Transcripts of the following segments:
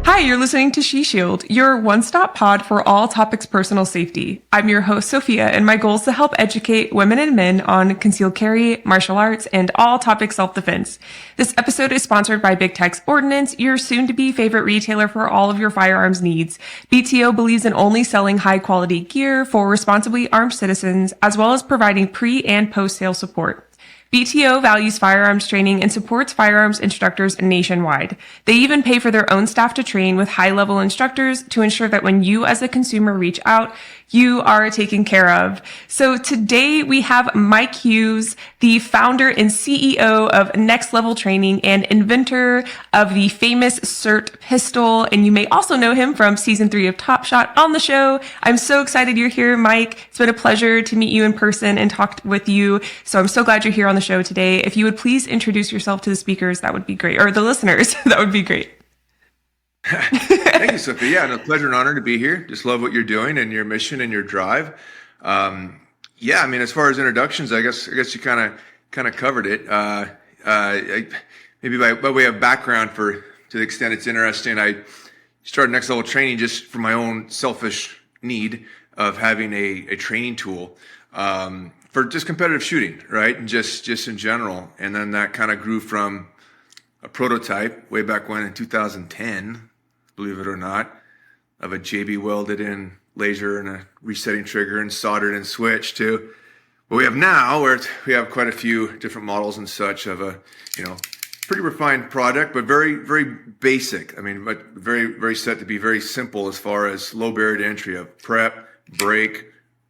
Hi, you're listening to She Shield, your one-stop pod for all topics personal safety. I'm your host, Sofia, and my goal is to help educate women and men on concealed carry, martial arts, and all topics self-defense. This episode is sponsored by Big Tech's Ordnance, your soon-to-be favorite retailer for all of your firearms needs. BTO believes in only selling high-quality gear for responsibly armed citizens, as well as providing pre- and post-sale support. BTO values firearms training and supports firearms instructors nationwide. They even pay for their own staff to train with high-level instructors to ensure that when you as a consumer reach out, you are taken care of. So today we have Mike Hughes, the founder and CEO of NextLevel Training and inventor of the famous SIRT Pistol. And you may also know him from season 3 of Top Shot on the show. I'm so excited you're here, Mike. It's been a pleasure to meet you in person and talk with you. So I'm so glad you're here on the show today. If you would please introduce yourself to the speakers, that would be great. Or the listeners, that would be great. Thank you, Sophia. Yeah, no, pleasure and honor to be here. Just love what you're doing and your mission and your drive. Yeah, I mean, as far as introductions, I guess you kind of covered it. Maybe by way of background, to the extent it's interesting, I started NextLevel Training just for my own selfish need of having a training tool for just competitive shooting, right, and just in general. And then that kind of grew from a prototype way back when in 2010. Believe it or not, of a JB welded in laser and a resetting trigger and soldered in switch to what we have now, where we have quite a few different models and such of a, pretty refined product, but very, very basic. I mean, but very, very set to be very simple as far as low barrier to entry of prep, break,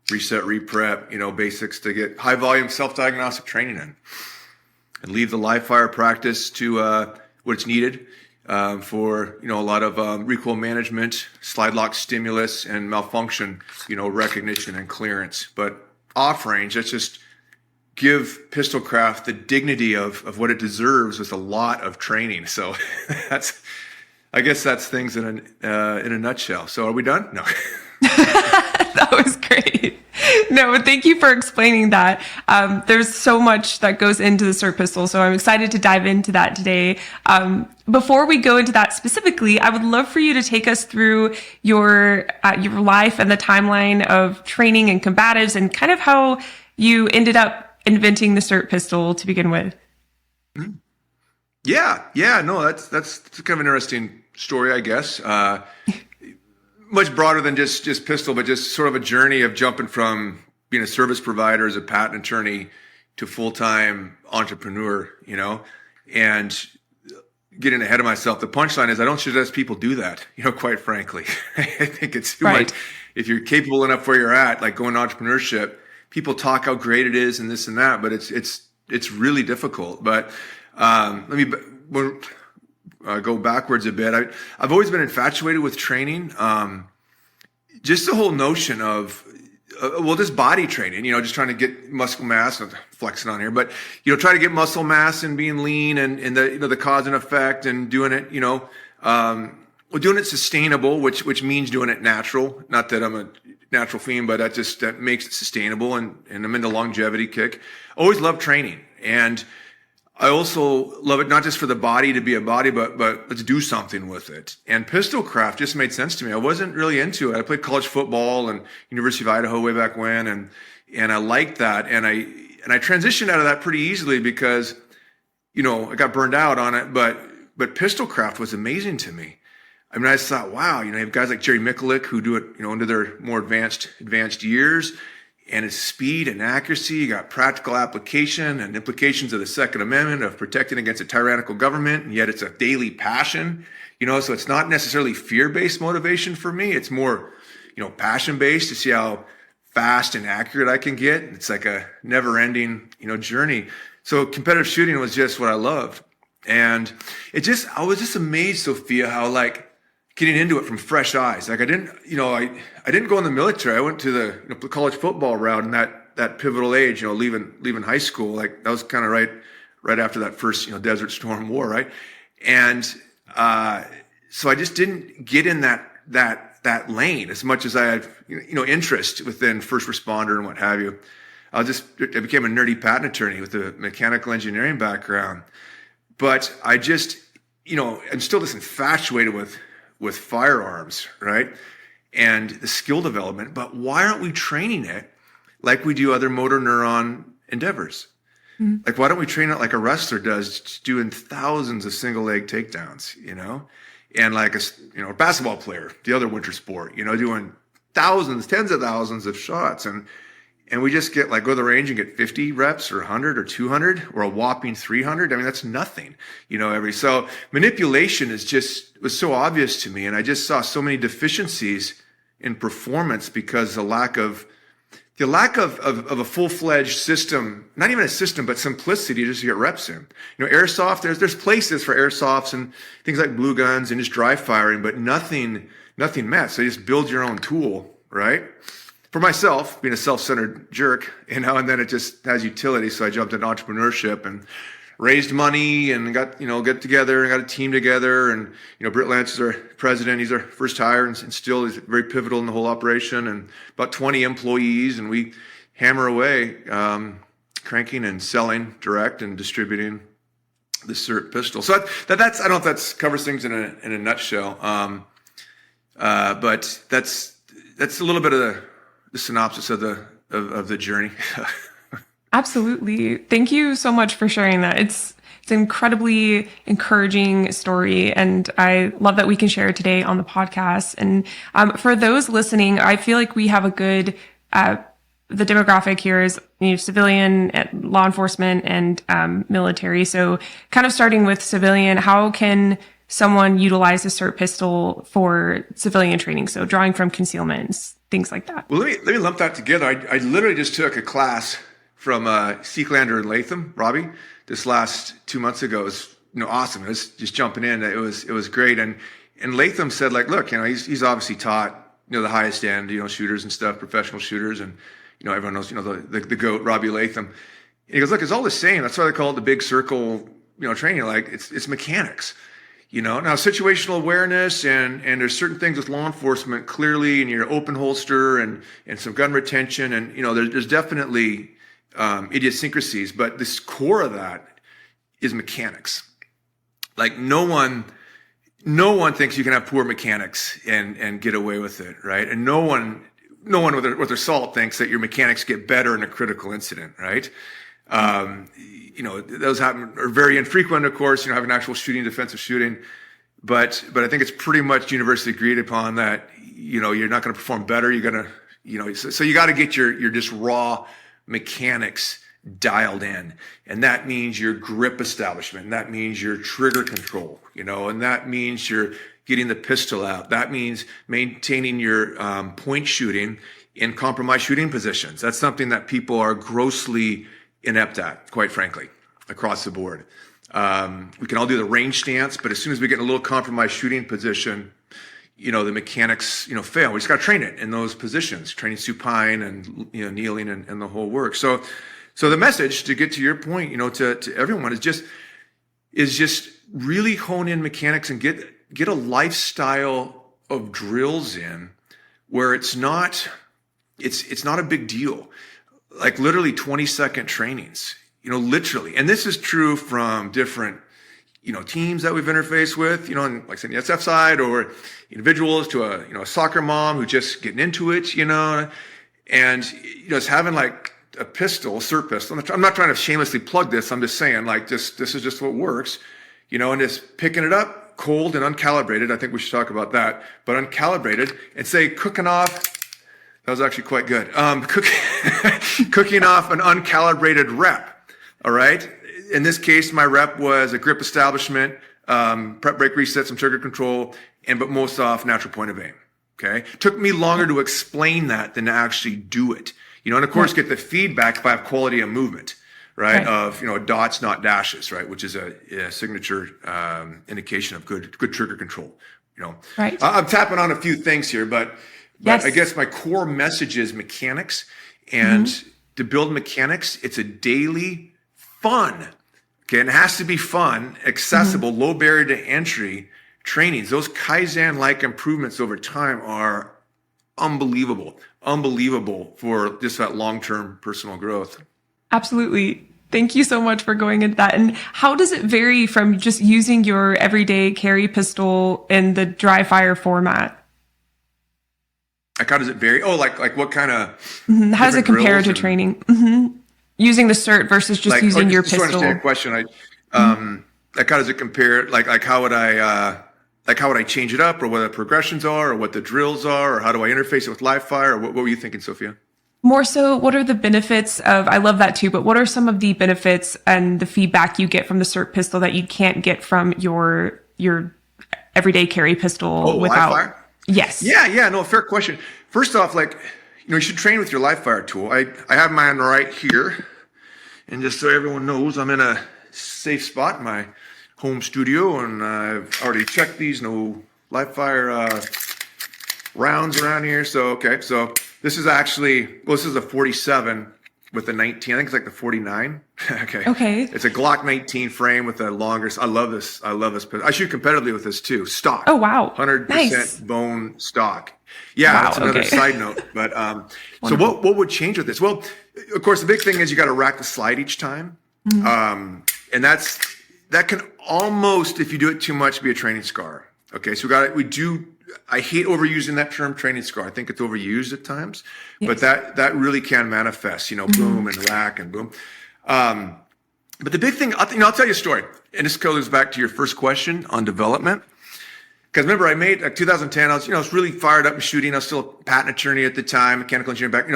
reset, reprep, basics to get high volume self-diagnostic training in and leave the live fire practice to what's needed. For a lot of recoil management, slide lock stimulus, and malfunction, recognition and clearance. But off range, let's just give pistolcraft the dignity of what it deserves with a lot of training. So I guess that's things in a nutshell. So are we done? No. That was great. No, but thank you for explaining that. There's so much that goes into the SIRT pistol, so I'm excited to dive into that today. Before we go into that specifically, I would love for you to take us through your life and the timeline of training and combatives and kind of how you ended up inventing the SIRT pistol to begin with. Yeah, no, that's kind of an interesting story, I guess. Much broader than just pistol, but just sort of a journey of jumping from being a service provider as a patent attorney to full-time entrepreneur, and getting ahead of myself. The punchline is I don't suggest people do that, quite frankly. I think it's too much. If you're capable enough where you're at, like going entrepreneurship, people talk how great it is and this and that, but it's really difficult. But let me go backwards a bit. I've always been infatuated with training. Just the whole notion of, just body training, just trying to get muscle mass, I'm flexing on here, but, try to get muscle mass and being lean and the cause and effect and doing it, doing it sustainable, which means doing it natural. Not that I'm a natural fiend, but that makes it sustainable. And I'm into longevity kick. Always loved training. And I also love it not just for the body to be a body, but let's do something with it. And pistolcraft just made sense to me. I wasn't really into it. I played college football and University of Idaho way back when, and I liked that. And I transitioned out of that pretty easily because, I got burned out on it. But pistolcraft was amazing to me. I mean, I just thought, wow, you have guys like Jerry Mikulik who do it, into their more advanced years. And it's speed and accuracy. You got practical application and implications of the Second Amendment of protecting against a tyrannical government, and yet it's a daily passion. So it's not necessarily fear-based motivation for me. It's more, passion-based to see how fast and accurate I can get. It's like a never-ending, journey. So competitive shooting was just what I loved, and I was just amazed, Sophia, how getting into it from fresh eyes. I didn't go in the military. I went to the college football route in that pivotal age, leaving high school. That was kind of right after that first, Desert Storm War, right? And so I just didn't get in that lane as much as I had, interest within first responder and what have you. I became a nerdy patent attorney with a mechanical engineering background. But I just, I'm still just infatuated with with firearms, right? And the skill development, but why aren't we training it like we do other motor neuron endeavors? Like, why don't we train it like a wrestler does, doing thousands of single leg takedowns, and like a basketball player, the other winter sport, doing thousands, tens of thousands of shots. And we just go to the range and get 50 reps or 100 or 200 or a whopping 300. I mean, that's nothing, so manipulation was so obvious to me. And I just saw so many deficiencies in performance because the lack of a full-fledged system, not even a system, but simplicity just to get reps in. Airsoft, there's places for airsofts and things like blue guns and just dry firing, but nothing met. So you just build your own tool, right? For myself, being a self-centered jerk, and then it just has utility. So I jumped into entrepreneurship and raised money and got, get together and got a team together. And, Britt Lance is our president. He's our first hire and still is very pivotal in the whole operation, and about 20 employees. And we hammer away, cranking and selling direct and distributing the SIRT Pistol. So that's, I don't know if that covers things in a nutshell. But that's a little bit of the synopsis of the journey. Absolutely. Thank you so much for sharing that. It's an incredibly encouraging story, and I love that we can share it today on the podcast. And for those listening, I feel like we have a good the demographic here is civilian, law enforcement, and military. So kind of starting with civilian, how can someone utilize the SIRT pistol for civilian training? So drawing from concealments, things like that. Well, let me lump that together. I literally just took a class from Seeklander and Latham, Robbie, this last 2 months ago. It was awesome. It was just jumping in. It was great. And Latham said, look, he's obviously taught the highest end, shooters and stuff, professional shooters, and everyone knows the GOAT, Robbie Latham. And he goes, look, it's all the same. That's why they call it the big circle training. Like it's mechanics. Now situational awareness and there's certain things with law enforcement clearly in your open holster and some gun retention, and there's definitely idiosyncrasies, but this core of that is mechanics. Like no one thinks you can have poor mechanics and get away with it, right? And no one with their salt thinks that your mechanics get better in a critical incident, right? Those are very infrequent, of course, have an actual shooting, defensive shooting, but I think it's pretty much universally agreed upon that, you're not going to perform better. You're going to, so you got to get your just raw mechanics dialed in. And that means your grip establishment. And that means your trigger control, and that means you're getting the pistol out. That means maintaining your point shooting in compromised shooting positions. That's something that people are grossly inept at, quite frankly, across the board. We can all do the range stance, but as soon as we get in a little compromised shooting position, the mechanics, fail. We just got to train it in those positions, training supine and, kneeling and the whole work. So the message, to get to your point, to everyone is just really hone in mechanics and get a lifestyle of drills in where it's not a big deal. Like literally 20-second trainings, literally. And this is true from different, teams that we've interfaced with, and like I said, the SF side, or individuals to a soccer mom who's just getting into it, and, it's having like a pistol, SIRT pistol. I'm not trying to shamelessly plug this. I'm just saying this is just what works, and just picking it up cold and uncalibrated. I think we should talk about that, but uncalibrated, and say cooking off. That was actually quite good. Cooking off an uncalibrated rep. All right. In this case, my rep was a grip establishment, prep, break, reset, some trigger control, but most off natural point of aim. Okay. Took me longer to explain that than to actually do it. And of course, get the feedback if I have quality of movement, right? Of, dots, not dashes, right? Which is a signature indication of good trigger control. Right. I'm tapping on a few things here, but yes. I guess my core message is mechanics, and to build mechanics, it's a daily fun. Okay. And it has to be fun, accessible, low barrier to entry trainings. Those Kaizen-like improvements over time are unbelievable for just that long-term personal growth. Absolutely. Thank you so much for going into that. And how does it vary from just using your everyday carry pistol in the dry fire format? Like, how does it vary? Oh, like what kind of? How does it compare to training? Using the SIRT versus just using your pistol. To understand your question, like how does it compare? Like how would I change it up, or what the progressions are, or what the drills are, or how do I interface it with live fire? Or what were you thinking, Sofia? More so, what are the benefits of, I love that too, but what are some of the benefits and the feedback you get from the SIRT pistol that you can't get from your everyday carry pistol without? Live fire? Yes. Yeah, no, fair question. First off, you should train with your live fire tool. I have mine right here. And just so everyone knows, I'm in a safe spot in my home studio, and I've already checked these, no live fire rounds around here. So this is this is a 47 with a 19. I think it's like the 49. Okay. It's a Glock 19 frame with a longer. I love this. I shoot competitively with this too. Stock. Oh wow. 100% nice. Bone stock. Yeah, that's another side note. But so what would change with this? Well, of course, the big thing is you got to rack the slide each time, and that can almost, if you do it too much, be a training scar. Okay, so I hate overusing that term, training scar. I think it's overused at times, but that really can manifest. Boom and rack and boom. But the big thing, I'll tell you a story, and this goes back to your first question on development. Because remember, I made 2010. I was really fired up and shooting. I was still a patent attorney at the time, mechanical engineering back.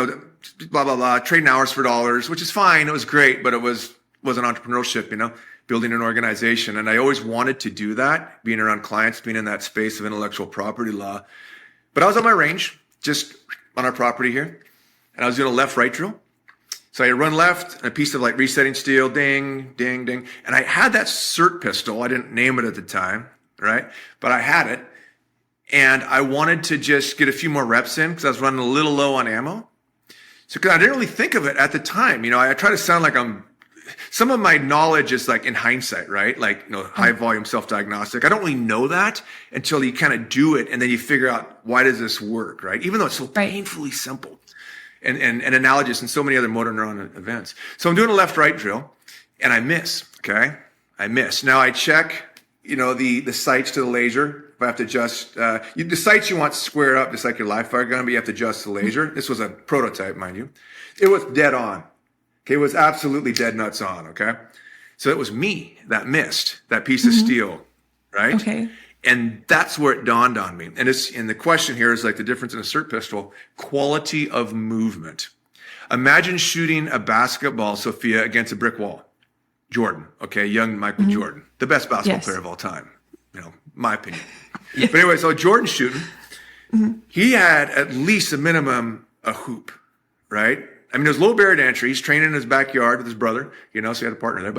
Blah blah blah. Trading hours for dollars, which is fine. It was great, but it wasn't entrepreneurship. Building an organization, and I always wanted to do that. Being around clients, being in that space of intellectual property law. But I was on my range, just on our property here, and I was doing a left-right drill. So I run left, and a piece of resetting steel, ding, ding, ding, and I had that SIRT pistol. I didn't name it at the time. Right? But I had it, and I wanted to just get a few more reps in because I was running a little low on ammo. So I didn't really think of it at the time. I try to sound like some of my knowledge is in hindsight, right? High volume self-diagnostic. I don't really know that until you kind of do it, and then you figure out, why does this work, right? Even though it's so painfully simple and analogous in so many other motor neuron events. So I'm doing a left-right drill, and I miss, okay? I miss. Now I check the sights to the laser. If I have to adjust, the sights you want squared up, just like your live fire gun, but you have to adjust the laser. This was a prototype, mind you. It was dead on. Okay, it was absolutely dead nuts on, okay? So it was me that missed that piece of steel, right? Okay. And that's where it dawned on me. And the question here is the difference in a SIRT pistol, quality of movement. Imagine shooting a basketball, Sofia, against a brick wall. Jordan, okay, young Michael Jordan, the best basketball player of all time, my opinion. But anyway, so Jordan shooting, he had at least a minimum a hoop, right? I mean, there's low barrier to entry. He's training in his backyard with his brother, so he had a partner there.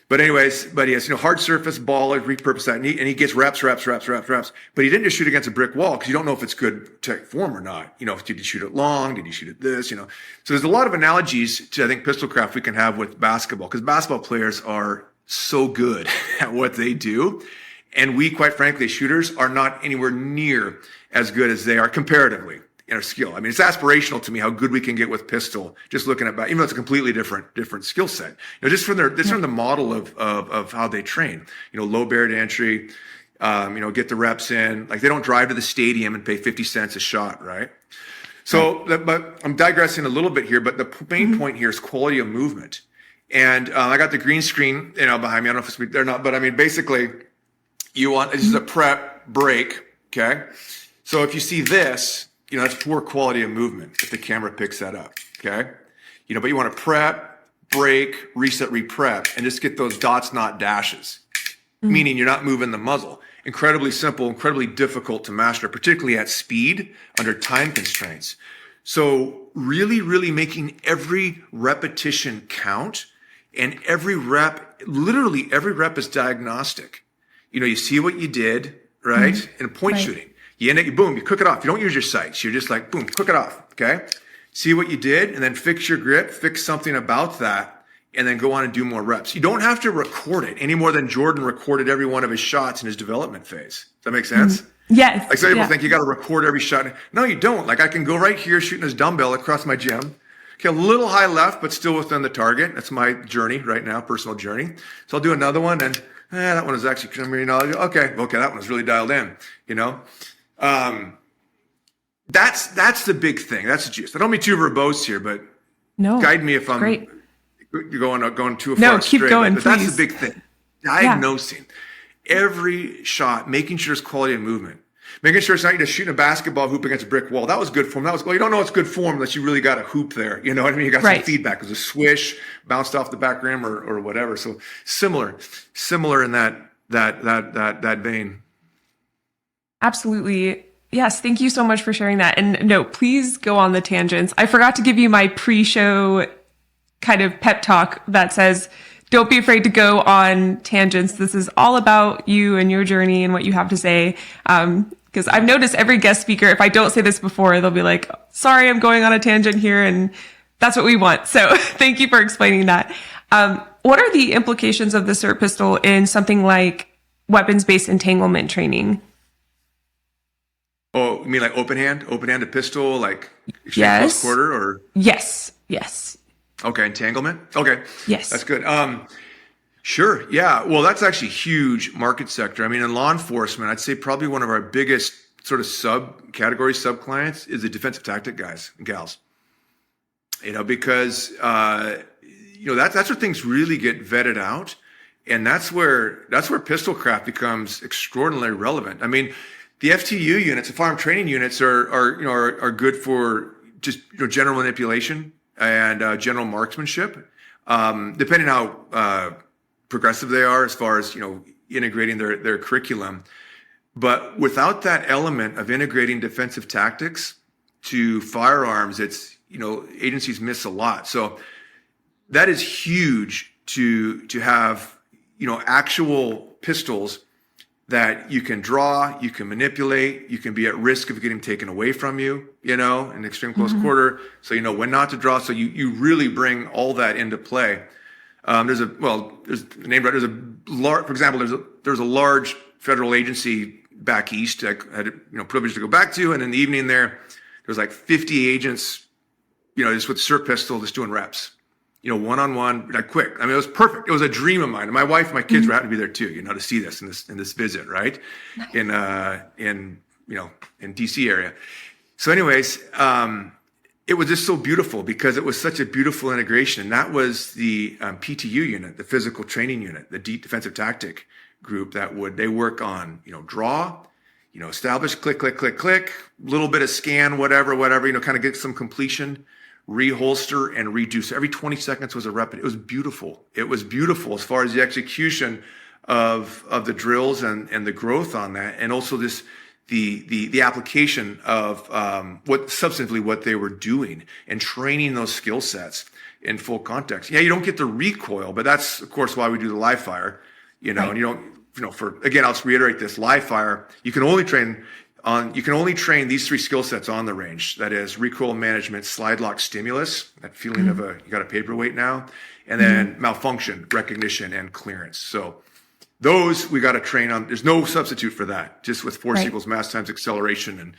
But anyways, he has hard surface ball, repurpose that, and he gets reps. But he didn't just shoot against a brick wall because you don't know if it's good tech form or not. Did you shoot it long? Did you shoot it this? So there's a lot of analogies to, I think, pistol craft we can have with basketball, because basketball players are so good at what they do, and we, quite frankly, shooters, are not anywhere near as good as they are comparatively in our skill. I mean, it's aspirational to me how good we can get with pistol, just looking at, even though it's a completely different skill set. Just from the model of how they train. Low barrier to entry, get the reps in. They don't drive to the stadium and pay 50 cents a shot, right? So, but I'm digressing a little bit here, but the main point here is quality of movement. And I got the green screen, behind me. I don't know if it's there or not, but I mean, basically, this is a prep break, okay? So if you see this, that's poor quality of movement if the camera picks that up, okay? But you want to prep, break, reset, re-prep, and just get those dots, not dashes, meaning you're not moving the muzzle. Incredibly simple, incredibly difficult to master, particularly at speed under time constraints. So really, really making every repetition count, and every rep, literally every rep is diagnostic. You see what you did, right? In point shooting. You end it, boom, you cook it off. You don't use your sights. You're just boom, cook it off, okay? See what you did, and then fix your grip, fix something about that, and then go on and do more reps. You don't have to record it any more than Jordan recorded every one of his shots in his development phase. Does that make sense? Yes. Some people think you got to record every shot. No, you don't. I can go right here shooting this dumbbell across my gym, Okay, a little high left, but still within the target. That's my journey right now, personal journey. So I'll do another one, and that one is actually, okay, that one is really dialed in, That's the big thing. That's the juice. I don't mean too verbose here, but guide me if I'm going too far. No, keep going, but please. That's the big thing. Diagnosing every shot, making sure there's quality of movement. Making sure it's not just shooting a basketball hoop against a brick wall. That was good form. You don't know it's good form unless you really got a hoop there. You know what I mean? You got some feedback. It was a swish, bounced off the back rim or whatever. So similar in that vein. Absolutely. Yes. Thank you so much for sharing that. And no, please go on the tangents. I forgot to give you my pre-show kind of pep talk that says, don't be afraid to go on tangents. This is all about you and your journey and what you have to say. Because I've noticed every guest speaker, if I don't say this before, they'll be like, sorry, I'm going on a tangent here. And that's what we want. So thank you for explaining that. What are the implications of the SIRT pistol in something like weapons-based entanglement training? Oh, you mean like open hand to pistol, like extreme close quarter, or? Yes. Okay, entanglement. Okay. Yes. That's good. Sure. Yeah. Well, that's actually a huge market sector. I mean, in law enforcement, I'd say probably one of our biggest sort of sub clients is the defensive tactic guys and gals. Because that's where things really get vetted out, and that's where pistol craft becomes extraordinarily relevant. I mean, the FTU units, the firearm training units, are good for just general manipulation and general marksmanship, depending how progressive they are as far as integrating their curriculum. But without that element of integrating defensive tactics to firearms, it's agencies miss a lot. So that is huge to have actual pistols that you can draw, you can manipulate, you can be at risk of getting taken away from you, in extreme close quarter. So when not to draw. So you really bring all that into play. There's a large federal agency back east I had privilege to go back to, and in the evening there was like 50 agents, just with SIRT pistol, just doing reps. One-on-one, quick. I mean, it was perfect. It was a dream of mine. And my wife and my kids were happy to be there too, to see this in this visit, right? Nice. In DC area. So anyways, it was just so beautiful because it was such a beautiful integration. And that was the PTU unit, the physical training unit, the deep defensive tactic group they work on, draw, establish, click, little bit of scan, whatever, kind of get some completion, reholster and reduce. Every 20 seconds was a rep. It was beautiful. It was beautiful as far as the execution of the drills and the growth on that. And also the application of what they were doing and training those skill sets in full context. Yeah, you don't get the recoil, but that's of course why we do the live fire, right. And you don't, again, I'll just reiterate this, live fire, you can only train these three skill sets on the range. That is recoil management, slide lock stimulus, that feeling of you got a paperweight now, and then malfunction, recognition, and clearance. So those we got to train on. There's no substitute for that, just with force equals mass times acceleration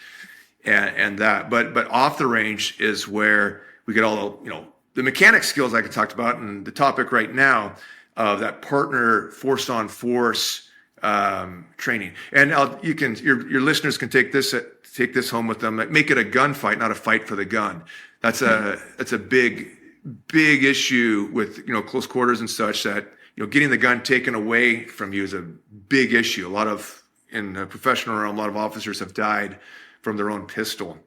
and that. But off the range is where we get all the mechanics skills like I talked about, and the topic right now of that partner force on force training. And your listeners can take this home with them. Make it a gunfight, not a fight for the gun. That's a big issue with close quarters and such, that getting the gun taken away from you is a big issue. In the professional realm, a lot of officers have died from their own pistol.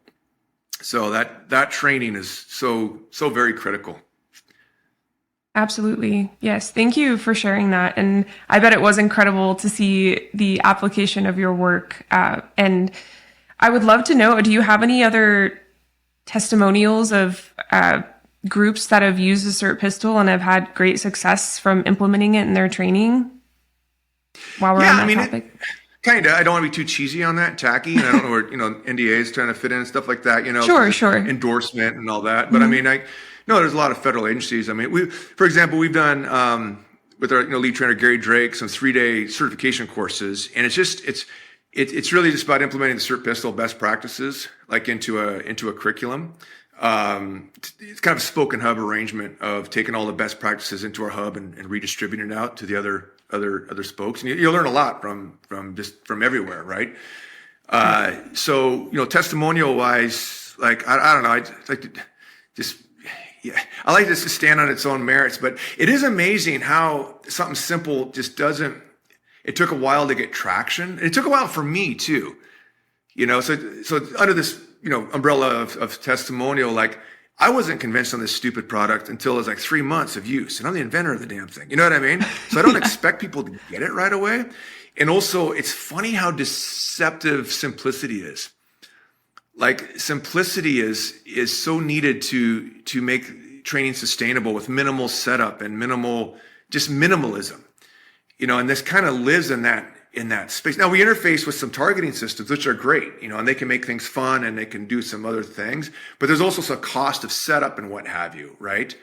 So that training is so very critical. Absolutely. Yes. Thank you for sharing that. And I bet it was incredible to see the application of your work. And I would love to know, do you have any other testimonials of groups that have used the SIRT pistol and have had great success from implementing it in their training? While we're on that topic. Kind of. I don't want to be too cheesy on that, tacky. And I don't know where, NDAs trying to fit in and stuff like that, Sure. Endorsement and all that. But I mean, no, there's a lot of federal agencies. I mean, for example, we've done with our lead trainer Gary Drake some 3-day certification courses, and it's really just about implementing the SIRT pistol best practices like into a curriculum. It's kind of a spoke and hub arrangement of taking all the best practices into our hub and redistributing it out to the other spokes. And you learn a lot from everywhere, right? So, testimonial wise, like, I don't know, I like to just, yeah, I like this to stand on its own merits, but it is amazing how something simple just doesn't, it took a while to get traction. It took a while for me too, so under this, umbrella of testimonial, like I wasn't convinced on this stupid product until it was like 3 months of use, and I'm the inventor of the damn thing. You know what I mean? So I don't expect people to get it right away. And also it's funny how deceptive simplicity is. Like simplicity is so needed to make training sustainable with minimal setup and minimalism, and this kind of lives in that space. Now we interface with some targeting systems, which are great, and they can make things fun and they can do some other things, but there's also some cost of setup and what have you, right?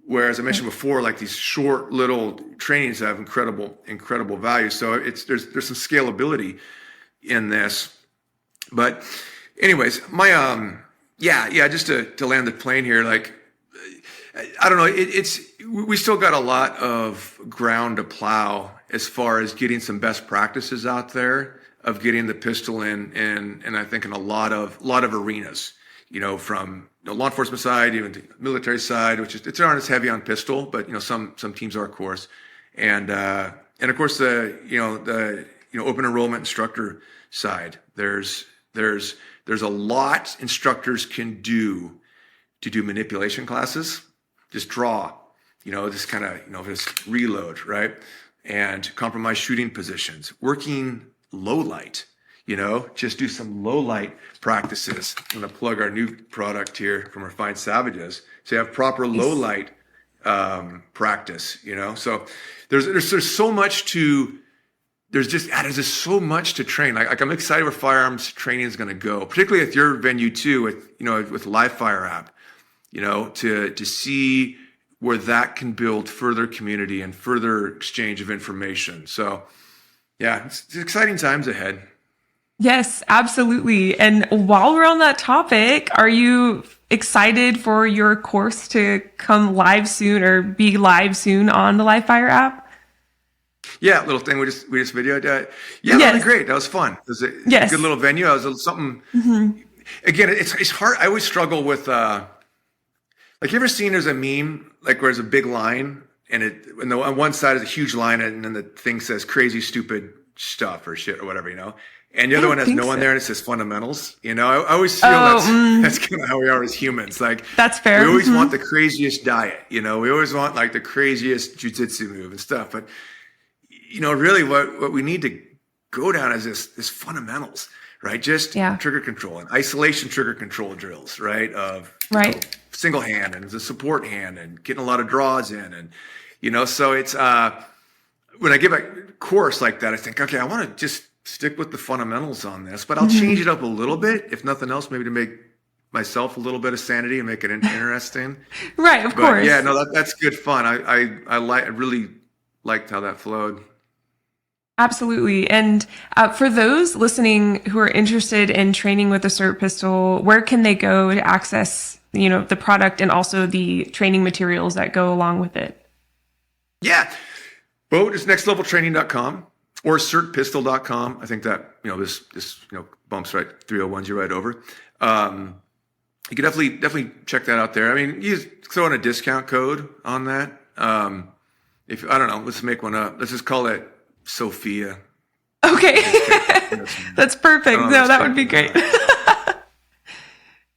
Whereas I mentioned before, like these short little trainings have incredible value. So there's some scalability in this, but anyways, my just to land the plane here, like I don't know, we still got a lot of ground to plow as far as getting some best practices out there of getting the pistol in, and I think in a lot of arenas, from law enforcement side, even to military side, which it's aren't as heavy on pistol, but some teams are, of course, and of course the open enrollment instructor side. There's a lot instructors can do to do manipulation classes, just draw, just kind of, just reload, right? And compromise shooting positions, working low light, just do some low light practices. I'm going to plug our new product here from Refined Savages. So you have proper low light practice, so there's so much to, there's just so much to train. Like I'm excited where firearms training is going to go, particularly at your venue too, with Live Fire app, to see where that can build further community and further exchange of information. So yeah, it's exciting times ahead. Yes, absolutely. And while we're on that topic, are you excited for your course to come live soon or be live soon on the Live Fire app? Yeah, little thing we just videoed. Yeah, that was great. That was fun. It was a good little venue. I was something. Mm-hmm. Again, it's hard. I always struggle with like, you ever seen there's a meme like where there's a big line and on one side is a huge line and then the thing says crazy stupid stuff or shit or whatever, and the other one has no one there and it says fundamentals. I always feel that's kind of how we are as humans. Like, that's fair. We always want the craziest diet. We always want like the craziest jujitsu move and stuff, but really what we need to go down is this fundamentals, right? Just trigger control and isolation trigger control drills, right? Single hand and the support hand and getting a lot of draws in. And, so it's, when I give a course like that, I think, okay, I want to just stick with the fundamentals on this, but I'll change it up a little bit, if nothing else, maybe to make myself a little bit of sanity and make it interesting. Right. Of course. Yeah, no, that's good fun. I really liked how that flowed. Absolutely. And for those listening who are interested in training with the SIRT pistol, where can they go to access, the product and also the training materials that go along with it? Yeah. Both is nextleveltraining.com or sirtpistol.com. I think that, this bumps right 301s you right over. You can definitely check that out there. I mean, you throw in a discount code on that. If I don't know, let's make one up. Let's just call it Sofia. Okay. That's perfect. No, that would be great.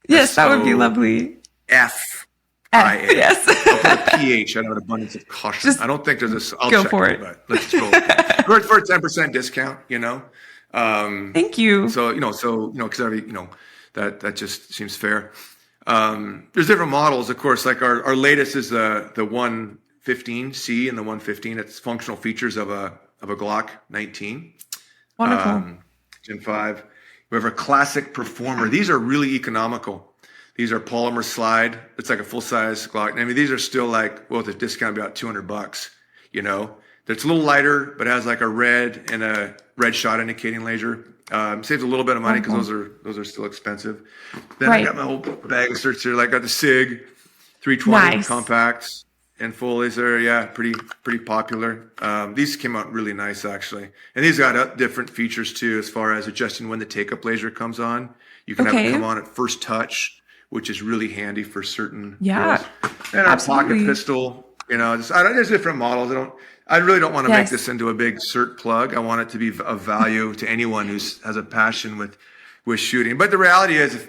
Yes, that would be lovely. F-I-A. Yes. I'll put a PH out of an abundance of caution. I don't think there's I'll go check for it. But let's just go for a 10% discount, Thank you. So, because that just seems fair. There's different models, of course, like our latest is the 115C and the 115. It's functional features of a Glock 19. Wonderful. Gen 5. We have a classic performer. These are really economical. These are polymer slide. It's like a full size Glock. I mean, these are still like, well, with a discount, about $200. It's a little lighter, but has like a red and a red shot indicating laser. Saves a little bit of money because those are still expensive. Then Right. I got my whole bag of SIRTs here. Like I got the SIG 320 Nice. compacts and Foley's are pretty popular. These came out really nice actually, and these got different features too as far as adjusting when the take-up laser comes on. You can have it come on at first touch, which is really handy for certain drills. And our pocket pistol, there's different models. I really don't want to make this into a big SIRT plug. I want it to be of value to anyone who has a passion with shooting. But the reality is,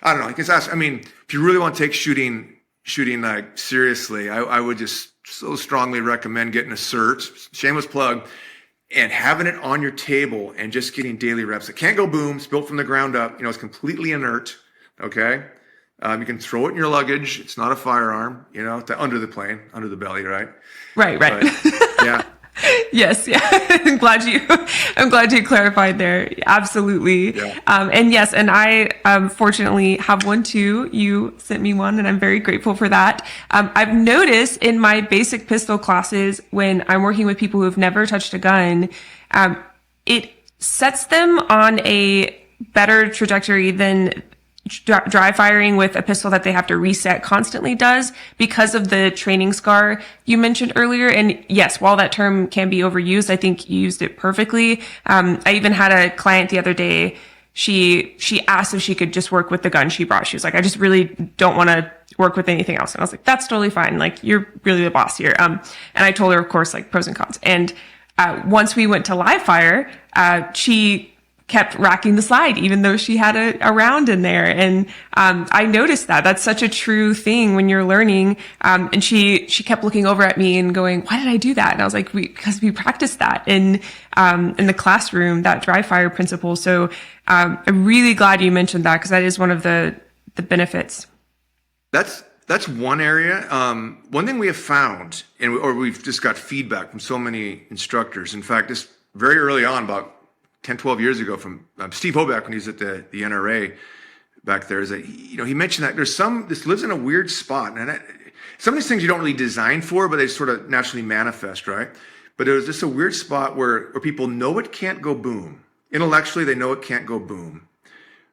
I don't know. If you really want to take shooting like seriously, I would just so strongly recommend getting a SIRT, shameless plug, and having it on your table and just getting daily reps. It can't go boom. It's built from the ground up. It's completely inert. Okay. You can throw it in your luggage. It's not a firearm, under the plane, under the belly, right? Right. But, yeah. Yes. Yeah. I'm glad you clarified there. Absolutely. Yeah. And I fortunately have one too. You sent me one and I'm very grateful for that. I've noticed in my basic pistol classes when I'm working with people who have never touched a gun, it sets them on a better trajectory than dry firing with a pistol that they have to reset constantly does because of the training scar you mentioned earlier. And yes, while that term can be overused, I think you used it perfectly. I even had a client the other day. She asked if she could just work with the gun she brought. She was like, I just really don't want to work with anything else. And I was like, that's totally fine. Like, you're really the boss here. And I told her, of course, like pros and cons. And once we went to live fire, she kept racking the slide, even though she had a round in there. And I noticed that's such a true thing when you're learning. And she kept looking over at me and going, why did I do that? And I was like, because we practiced that in the classroom, that dry fire principle. So I'm really glad you mentioned that because that is one of the benefits. That's one area. One thing we have found, or we've just got feedback from so many instructors. In fact, this very early on, about 10, 12 years ago from Steve Hoback when he was at the NRA back there, is that, he mentioned that this lives in a weird spot. And some of these things you don't really design for, but they sort of naturally manifest, right? But there was just a weird spot where people know it can't go boom. Intellectually, they know it can't go boom.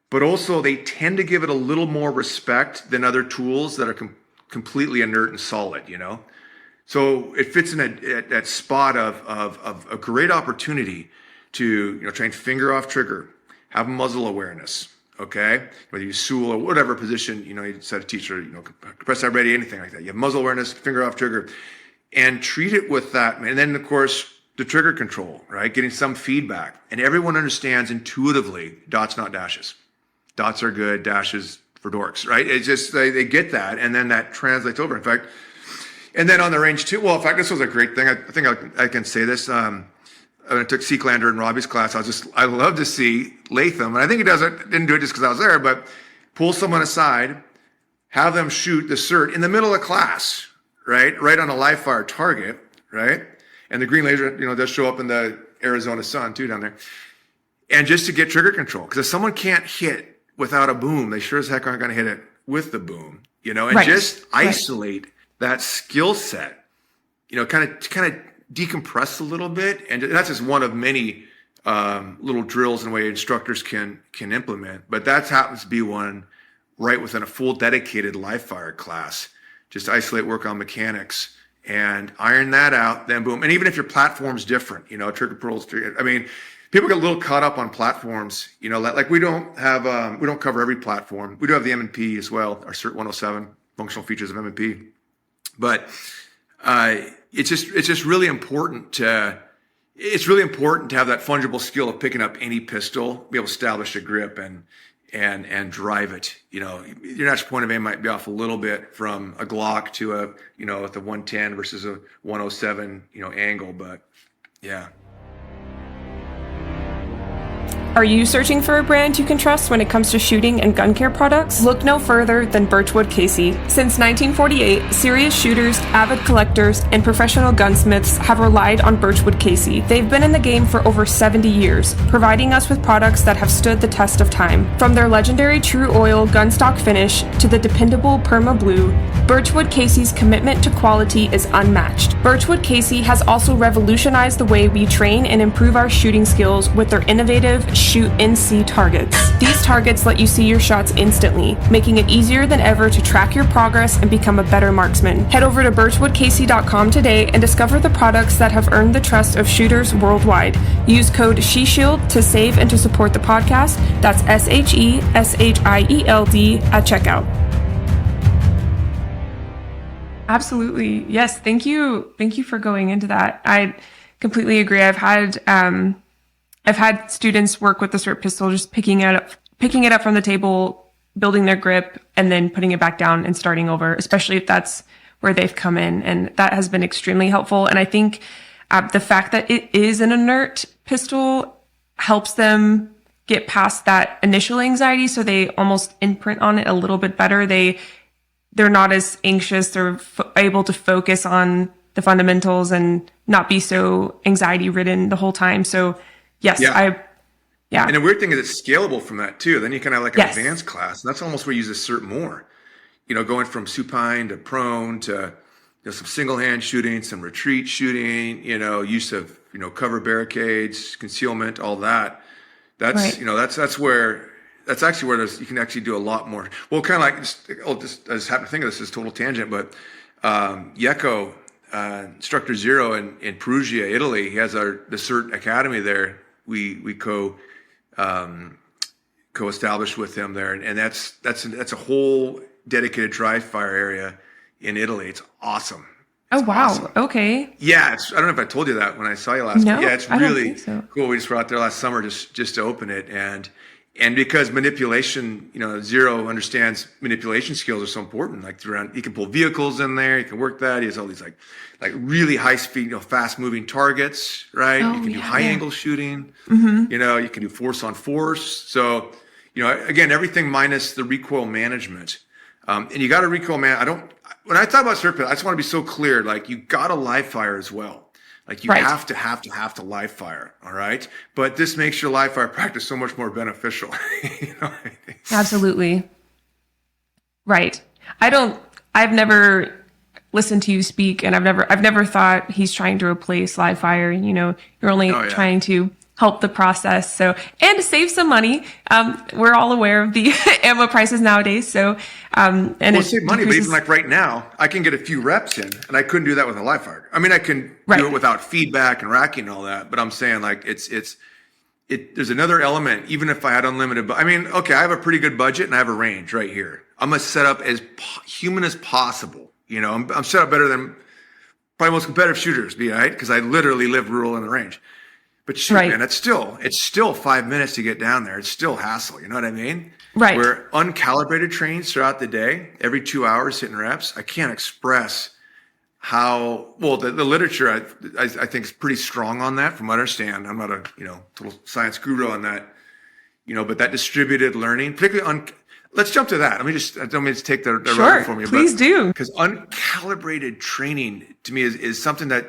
But also they tend to give it a little more respect than other tools that are completely inert and solid, So it fits in that spot of a great opportunity to train finger off trigger, have muzzle awareness, okay? Whether you SUL or whatever position, you set a teacher, press that ready, anything like that. You have muzzle awareness, finger off trigger, and treat it with that. And then, of course, the trigger control, right? Getting some feedback. And everyone understands intuitively dots, not dashes. Dots are good, dashes for dorks, right? It's just, they get that, and then that translates over. In fact, and then on the range too, well, in fact, this was a great thing. I think I can say this. I took Seeklander in Robbie's class. I love to see Latham, and I think he didn't do it just because I was there, but pull someone aside, have them shoot the SIRT in the middle of class, right on a live fire target, right? And the green laser, does show up in the Arizona sun too down there. And just to get trigger control, because if someone can't hit without a boom, they sure as heck aren't going to hit it with the boom, and just isolate that skill set, kind of decompress a little bit, and that's just one of many little drills and way instructors can implement. But that happens to be one right within a full dedicated live fire class. Just isolate, work on mechanics, and iron that out. Then boom. And even if your platform's different, trigger pulls. People get a little caught up on platforms. Like we don't cover every platform. We do have the M&P as well, our SIRT 107 functional features of M&P, but it's just really important to have that fungible skill of picking up any pistol, be able to establish a grip and drive it. Your natural point of aim might be off a little bit from a Glock to at the 110 versus a 107, angle, but yeah. Are you searching for a brand you can trust when it comes to shooting and gun care products? Look no further than Birchwood Casey. Since 1948, serious shooters, avid collectors, and professional gunsmiths have relied on Birchwood Casey. They've been in the game for over 70 years, providing us with products that have stood the test of time. From their legendary True Oil gunstock finish to the dependable Perma Blue, Birchwood Casey's commitment to quality is unmatched. Birchwood Casey has also revolutionized the way we train and improve our shooting skills with their innovative Shoot and See targets. These targets let you see your shots instantly, making it easier than ever to track your progress and become a better marksman. Head over to birchwoodkc.com today and discover the products that have earned the trust of shooters worldwide. Use code SHIELD to save and to support the podcast. That's SHESHIELD at checkout. Absolutely. Yes. Thank you. Thank you for going into that. I completely agree. I've had students work with the SIRT pistol, just picking it up from the table, building their grip, and then putting it back down and starting over, especially if that's where they've come in. And that has been extremely helpful. And I think the fact that it is an inert pistol helps them get past that initial anxiety. So they almost imprint on it a little bit better. They're not as anxious. They're able to focus on the fundamentals and not be so anxiety ridden the whole time. So yes, yeah. And the weird thing is it's scalable from that too. Then you can have like an advanced class, and that's almost where you use the SIRT more. Going from supine to prone to some single hand shooting, some retreat shooting, use of cover barricades, concealment, all that. That's right. That's actually where you can actually do a lot more. Well, kind of like I just happen to think of this as total tangent, but Yeko, Instructor Zero in Perugia, Italy, he has the SIRT Academy there. We co-established with him there, and that's a whole dedicated dry fire area in Italy. It's awesome. It's wow. Awesome. Okay. Yeah, I don't know if I told you that when I saw you last. No, yeah, it's I don't really think so. Cool. We just were out there last summer just to open it, and because manipulation, Zero understands manipulation skills are so important. Like he can pull vehicles in there, he can work that. He has all these like really high speed, fast moving targets, right? You can do high angle shooting. Mm-hmm. You can do force on force. So, again, everything minus the recoil management. And you got to recoil when I talk about SIRT, I just want to be so clear. Like you got to live fire as well. Like you have to live fire. All right. But this makes your live fire practice so much more beneficial. Absolutely. Right. I've never listened to you speak, and I've never thought he's trying to replace live fire. You're only trying to help the process. So, and to save some money. We're all aware of the ammo prices nowadays. So, save money, but even like right now, I can get a few reps in, and I couldn't do that with a live fire. I mean, I can do it without feedback and racking and all that, but I'm saying like there's another element, even if I had unlimited, but I mean, okay, I have a pretty good budget and I have a range right here. I'm going to set up as human as possible. I'm set up better than probably most competitive shooters be, right? Because I literally live rural in the range. But shoot, man, it's still 5 minutes to get down there. It's still hassle. You know what I mean? Right. We're uncalibrated trains throughout the day, every 2 hours hitting reps. I can't express how well the literature I think is pretty strong on that. From what I understand, I'm not a total science guru on that. But that distributed learning, particularly let's jump to that. I don't mean to take the run for me. Please do. Because uncalibrated training to me is something that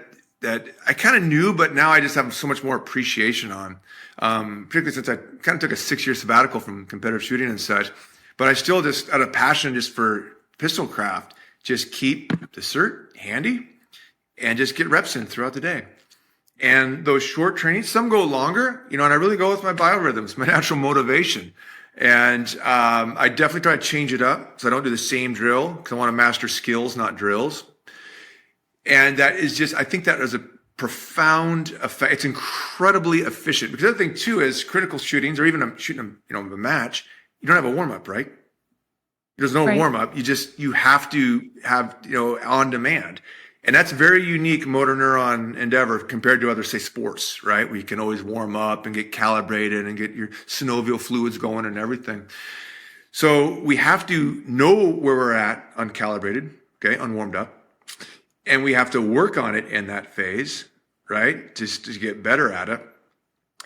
I kind of knew, but now I just have so much more appreciation on, particularly since I kind of took a 6-year sabbatical from competitive shooting and such. But I still just, out of passion just for pistol craft, just keep the SIRT handy and just get reps in throughout the day. And those short trainings, some go longer, and I really go with my biorhythms, my natural motivation. And I definitely try to change it up so I don't do the same drill because I want to master skills, not drills. And that is I think that is a profound effect. It's incredibly efficient. Because the other thing too is critical shootings, or even shooting a match, you don't have a warm up, right? There's no warm up. You have to have, on demand. And that's very unique motor neuron endeavor compared to other, say, sports, right? Where you can always warm up and get calibrated and get your synovial fluids going and everything. So we have to know where we're at uncalibrated, okay, unwarmed up. And we have to work on it in that phase, right? Just to get better at it.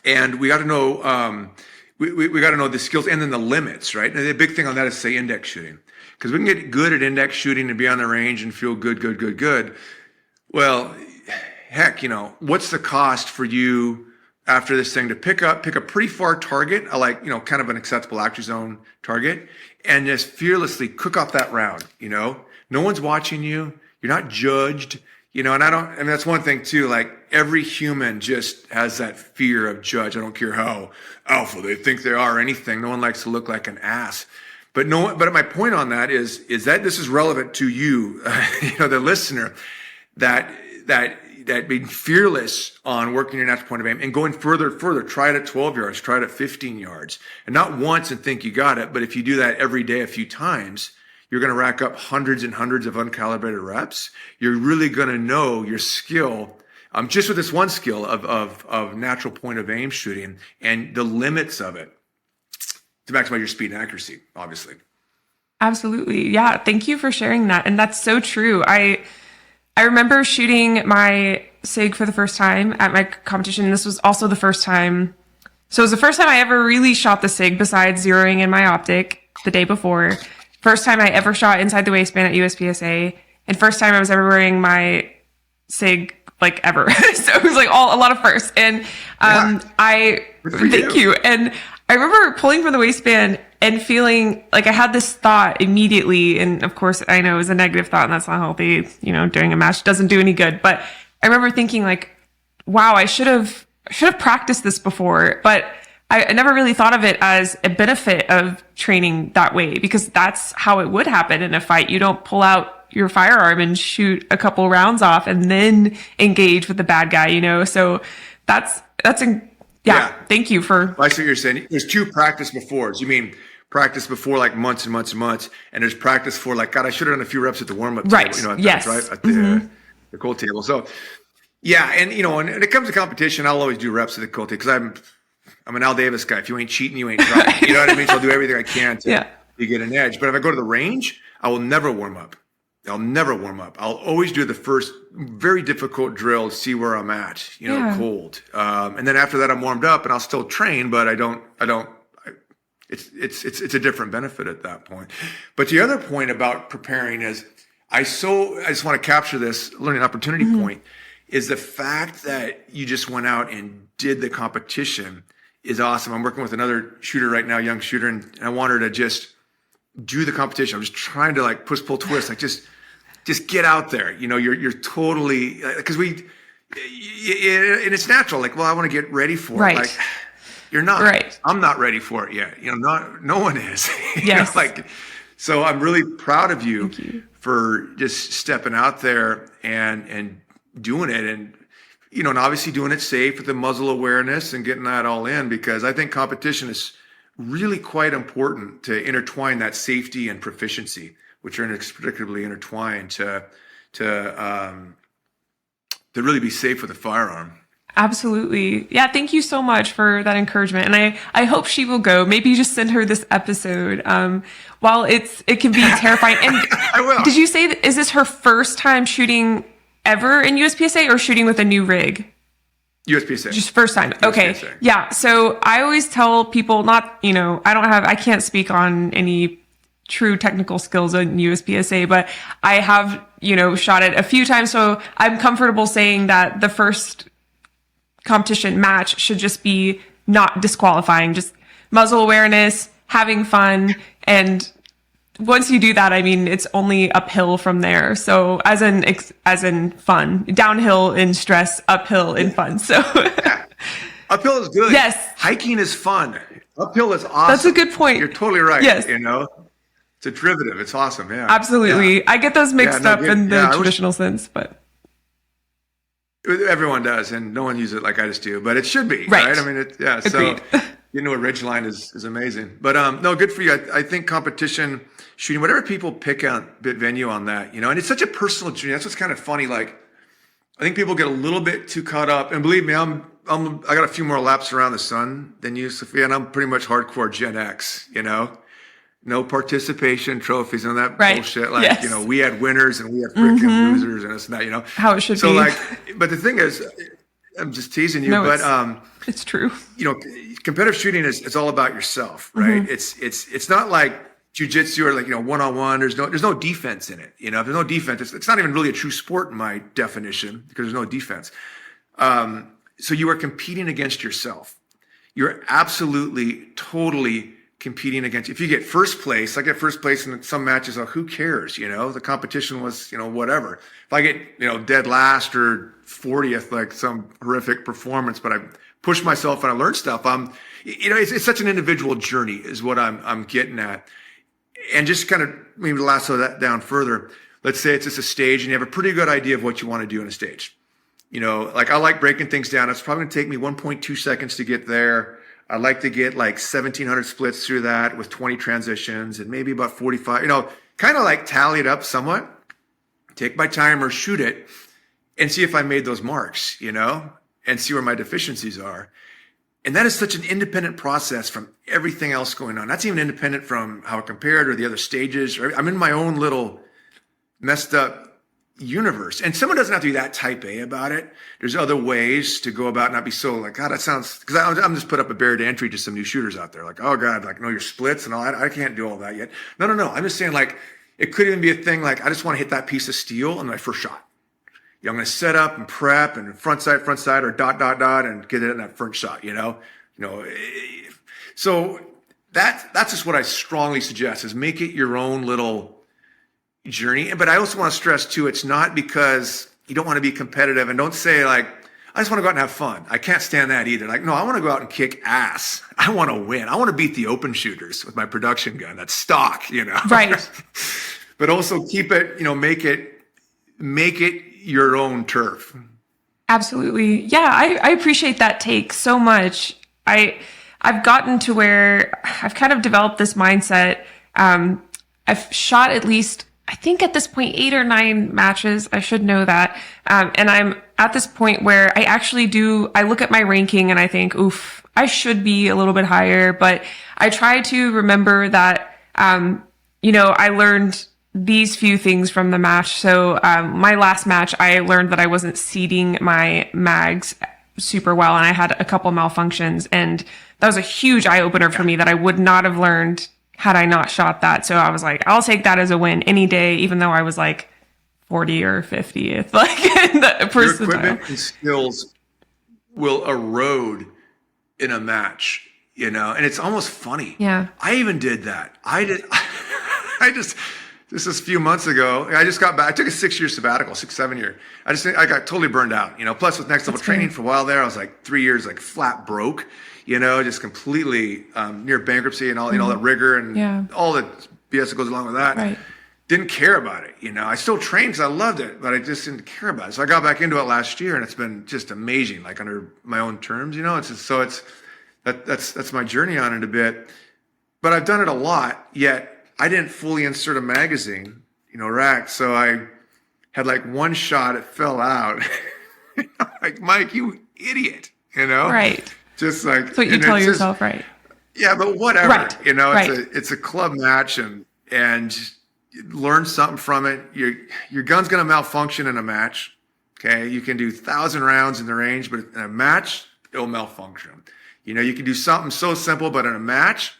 And we got to know, we got to know the skills and then the limits, right? And the big thing on that is, say, index shooting. Because we can get good at index shooting and be on the range and feel good. Well, heck, what's the cost for you after this thing to pick a pretty far target, kind of an acceptable accuracy zone target, and just fearlessly cook off that round, No one's watching you. You're not judged, and that's one thing too, like every human just has that fear of judge. I don't care how alpha they think they are or anything. No one likes to look like an ass. But my point on that is that this is relevant to you, the listener, that being fearless on working your natural point of aim and going further, try it at 12 yards, try it at 15 yards, and not once and think you got it. But if you do that every day a few times, you're going to rack up hundreds and hundreds of uncalibrated reps. You're really going to know your skill, just with this one skill of natural point of aim shooting and the limits of it to maximize your speed and accuracy, obviously. Absolutely. Yeah. Thank you for sharing that. And that's so true. I remember shooting my SIG for the first time at my competition. This was also the first time. So it was the first time I ever really shot the SIG besides zeroing in my optic the day before. First time I ever shot inside the waistband at USPSA, and first time I was ever wearing my SIG like ever. So it was like a lot of firsts. And thank you. And I remember pulling from the waistband and feeling like I had this thought immediately. And of course, I know it was a negative thought and that's not healthy. During a match doesn't do any good. But I remember thinking like, wow, I should have practiced this before. But I never really thought of it as a benefit of training that way, because that's how it would happen in a fight. You don't pull out your firearm and shoot a couple rounds off and then engage with the bad guy, So thank you for. I see what you're saying. There's two practice befores. You mean practice before like months and months and months, and there's practice for like, God, I should have done a few reps at the warm up right. table, Yes. Right at the cold table. So yeah, and when it comes to competition, I'll always do reps at the cold table because I'm an Al Davis guy. If you ain't cheating, you ain't trying. You know what I mean? So I'll do everything I can to get an edge. But if I go to the range, I will never warm up. I'll always do the first very difficult drill to see where I'm at, cold. And then after that, I'm warmed up and I'll still train, but it's a different benefit at that point. But the other point about preparing is I just want to capture this learning opportunity point is the fact that you just went out and did the competition is awesome. I'm working with another shooter right now, young shooter, and I want her to just do the competition. I'm just trying to like push, pull, twist, like just get out there. You're totally, because and it's natural. Like, well, I want to get ready for it. Like, you're not. Right. I'm not ready for it yet. No one is. Yes. So I'm really proud of you for just stepping out there and doing it, and and obviously doing it safe with the muzzle awareness and getting that all in, because I think competition is really quite important to intertwine that safety and proficiency, which are inextricably intertwined to really be safe with a firearm. Absolutely. Yeah. Thank you so much for that encouragement. And I hope she will go. Maybe just send her this episode. While it can be terrifying. And I will. Did you say, is this her first time shooting ever in USPSA or shooting with a new rig? USPSA. Just first time. Okay. USPSA. Yeah. So I always tell people I can't speak on any true technical skills in USPSA, but I have, shot it a few times. So I'm comfortable saying that the first competition match should just be not disqualifying, just muzzle awareness, having fun. And once you do that, it's only uphill from there. So as in fun, downhill in stress, uphill in fun. So uphill is good. Yes. Hiking is fun. Uphill is awesome. That's a good point. You're totally right. Yes. It's a derivative. It's awesome. Yeah. Absolutely. Yeah. I get those mixed up in the traditional sense, but everyone does, and no one uses it like I just do, but it should be, right? Agreed. So a ridge line is amazing. But no, good for you. I think competition shooting, whatever people pick on bit venue on that, and it's such a personal journey. That's what's kind of funny. Like, I think people get a little bit too caught up, and believe me, I got a few more laps around the sun than you, Sofia, and I'm pretty much hardcore Gen X, no participation trophies and that bullshit. Like, yes. We had winners and we had freaking losers and this and that, How it should be. So but the thing is, I'm just teasing you, but it's true. Competitive shooting it's all about yourself, right? It's not like jiu-jitsu or like, one-on-one. There's no defense in it. If there's no defense, it's not even really a true sport in my definition, because there's no defense. So you are competing against yourself. You're absolutely, totally competing against, if you get first place, I get first place in some matches, who cares? The competition was, whatever. If I get, dead last or 40th, like some horrific performance, but I push myself and I learn stuff. It's such an individual journey is what I'm getting at. And just kind of maybe lasso that down further. Let's say it's just a stage and you have a pretty good idea of what you want to do in a stage. Like I like breaking things down. It's probably going to take me 1.2 seconds to get there. I like to get like 1,700 splits through that with 20 transitions and maybe about 45, kind of like tally it up somewhat, take my timer, shoot it, and see if I made those marks, and see where my deficiencies are. And that is such an independent process from everything else going on. That's even independent from how it compared or the other stages. I'm in my own little messed up universe. And someone doesn't have to be that type A about it. There's other ways to go about, not be so like, God, that sounds, because I'm just put up a barrier to entry to some new shooters out there. Like, oh God, like know your splits and all that. I can't do all that yet. No. I'm just saying like, it could even be a thing like, I just want to hit that piece of steel on my first shot. I'm going to set up and prep and front side or dot, and get it in that first shot, So that's just what I strongly suggest is make it your own little journey. But I also want to stress too, it's not because you don't want to be competitive, and don't say like, I just want to go out and have fun. I can't stand that either. Like, no, I want to go out and kick ass. I want to win. I want to beat the open shooters with my production gun. That's stock, Right. But also keep it, make it your own turf. Absolutely. Yeah, I appreciate that take so much. I've gotten to where I've kind of developed this mindset. I've shot at least, I think at this point, 8 or 9 matches. I should know that. And I'm at this point where I look at my ranking and I think, oof, I should be a little bit higher, but I try to remember that, I learned these few things from the match. So, my last match, I learned that I wasn't seating my mags super well and I had a couple malfunctions, and that was a huge eye opener for me that I would not have learned had I not shot that. So I was like, I'll take that as a win any day, even though I was like 40 or 50th, like in the percentile. Your equipment and skills will erode in a match, and it's almost funny. Yeah. I even did that. This is a few months ago. I just got back. I took a 6-year sabbatical, 7 year. I got totally burned out, plus with NextLevel training for a while there, I was like 3 years, like flat broke, just completely, near bankruptcy and all, all that rigor and all the BS that goes along with that. Right. Didn't care about it. I still trained because I loved it, but I just didn't care about it. So I got back into it last year and it's been just amazing, like under my own terms, that's my journey on it a bit, but I've done it a lot, yet I didn't fully insert a magazine, rack. So I had like one shot, it fell out. Like, Mike, you idiot, Right. Just like, that's what you tell yourself, right? Yeah, but whatever, right. Right. It's a club match and learn something from it. Your gun's going to malfunction in a match. Okay. You can do 1,000 rounds in the range, but in a match, it'll malfunction. You can do something so simple, but in a match,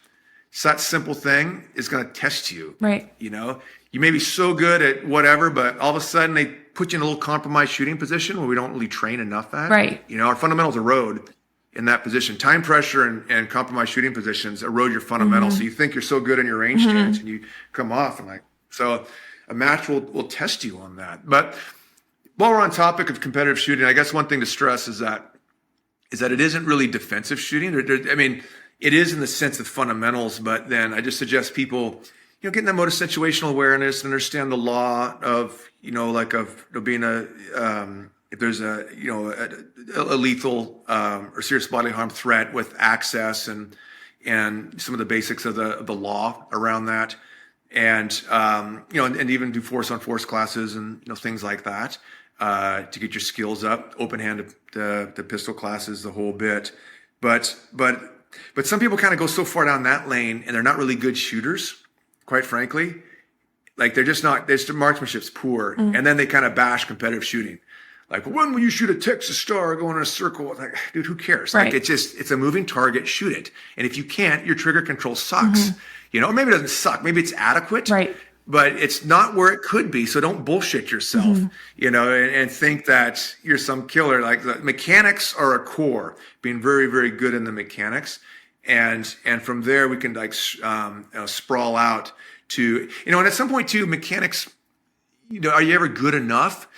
such simple thing is going to test you. Right. You may be so good at whatever, but all of a sudden they put you in a little compromised shooting position where we don't really train enough at. Right. Our fundamentals erode in that position. Time pressure and compromised shooting positions erode your fundamentals. Mm-hmm. So you think you're so good in your range chance and you come off and so a match will test you on that. But while we're on topic of competitive shooting, I guess one thing to stress is that it isn't really defensive shooting. It is in the sense of fundamentals, but then I just suggest people, getting that mode of situational awareness, understand the law of, of being if there's a lethal or serious bodily harm threat with access and some of the basics of the law around that, and and even do force on force classes and things like that to get your skills up, open hand to pistol classes, the whole bit, but some people kind of go so far down that lane and they're not really good shooters, quite frankly. Like their marksmanship's poor. And then they kind of bash competitive shooting. Like, when will you shoot a Texas Star going in a circle? Like, dude, who cares? Right. Like, it's a moving target, shoot it. And if you can't, your trigger control sucks. Or maybe it doesn't suck. Maybe it's adequate. Right. But it's not where it could be. So don't bullshit yourself, and think that you're some killer. Like, the mechanics are a core, being very, very good in the mechanics. And from there we can like sprawl out to, and at some point too, mechanics, are you ever good enough?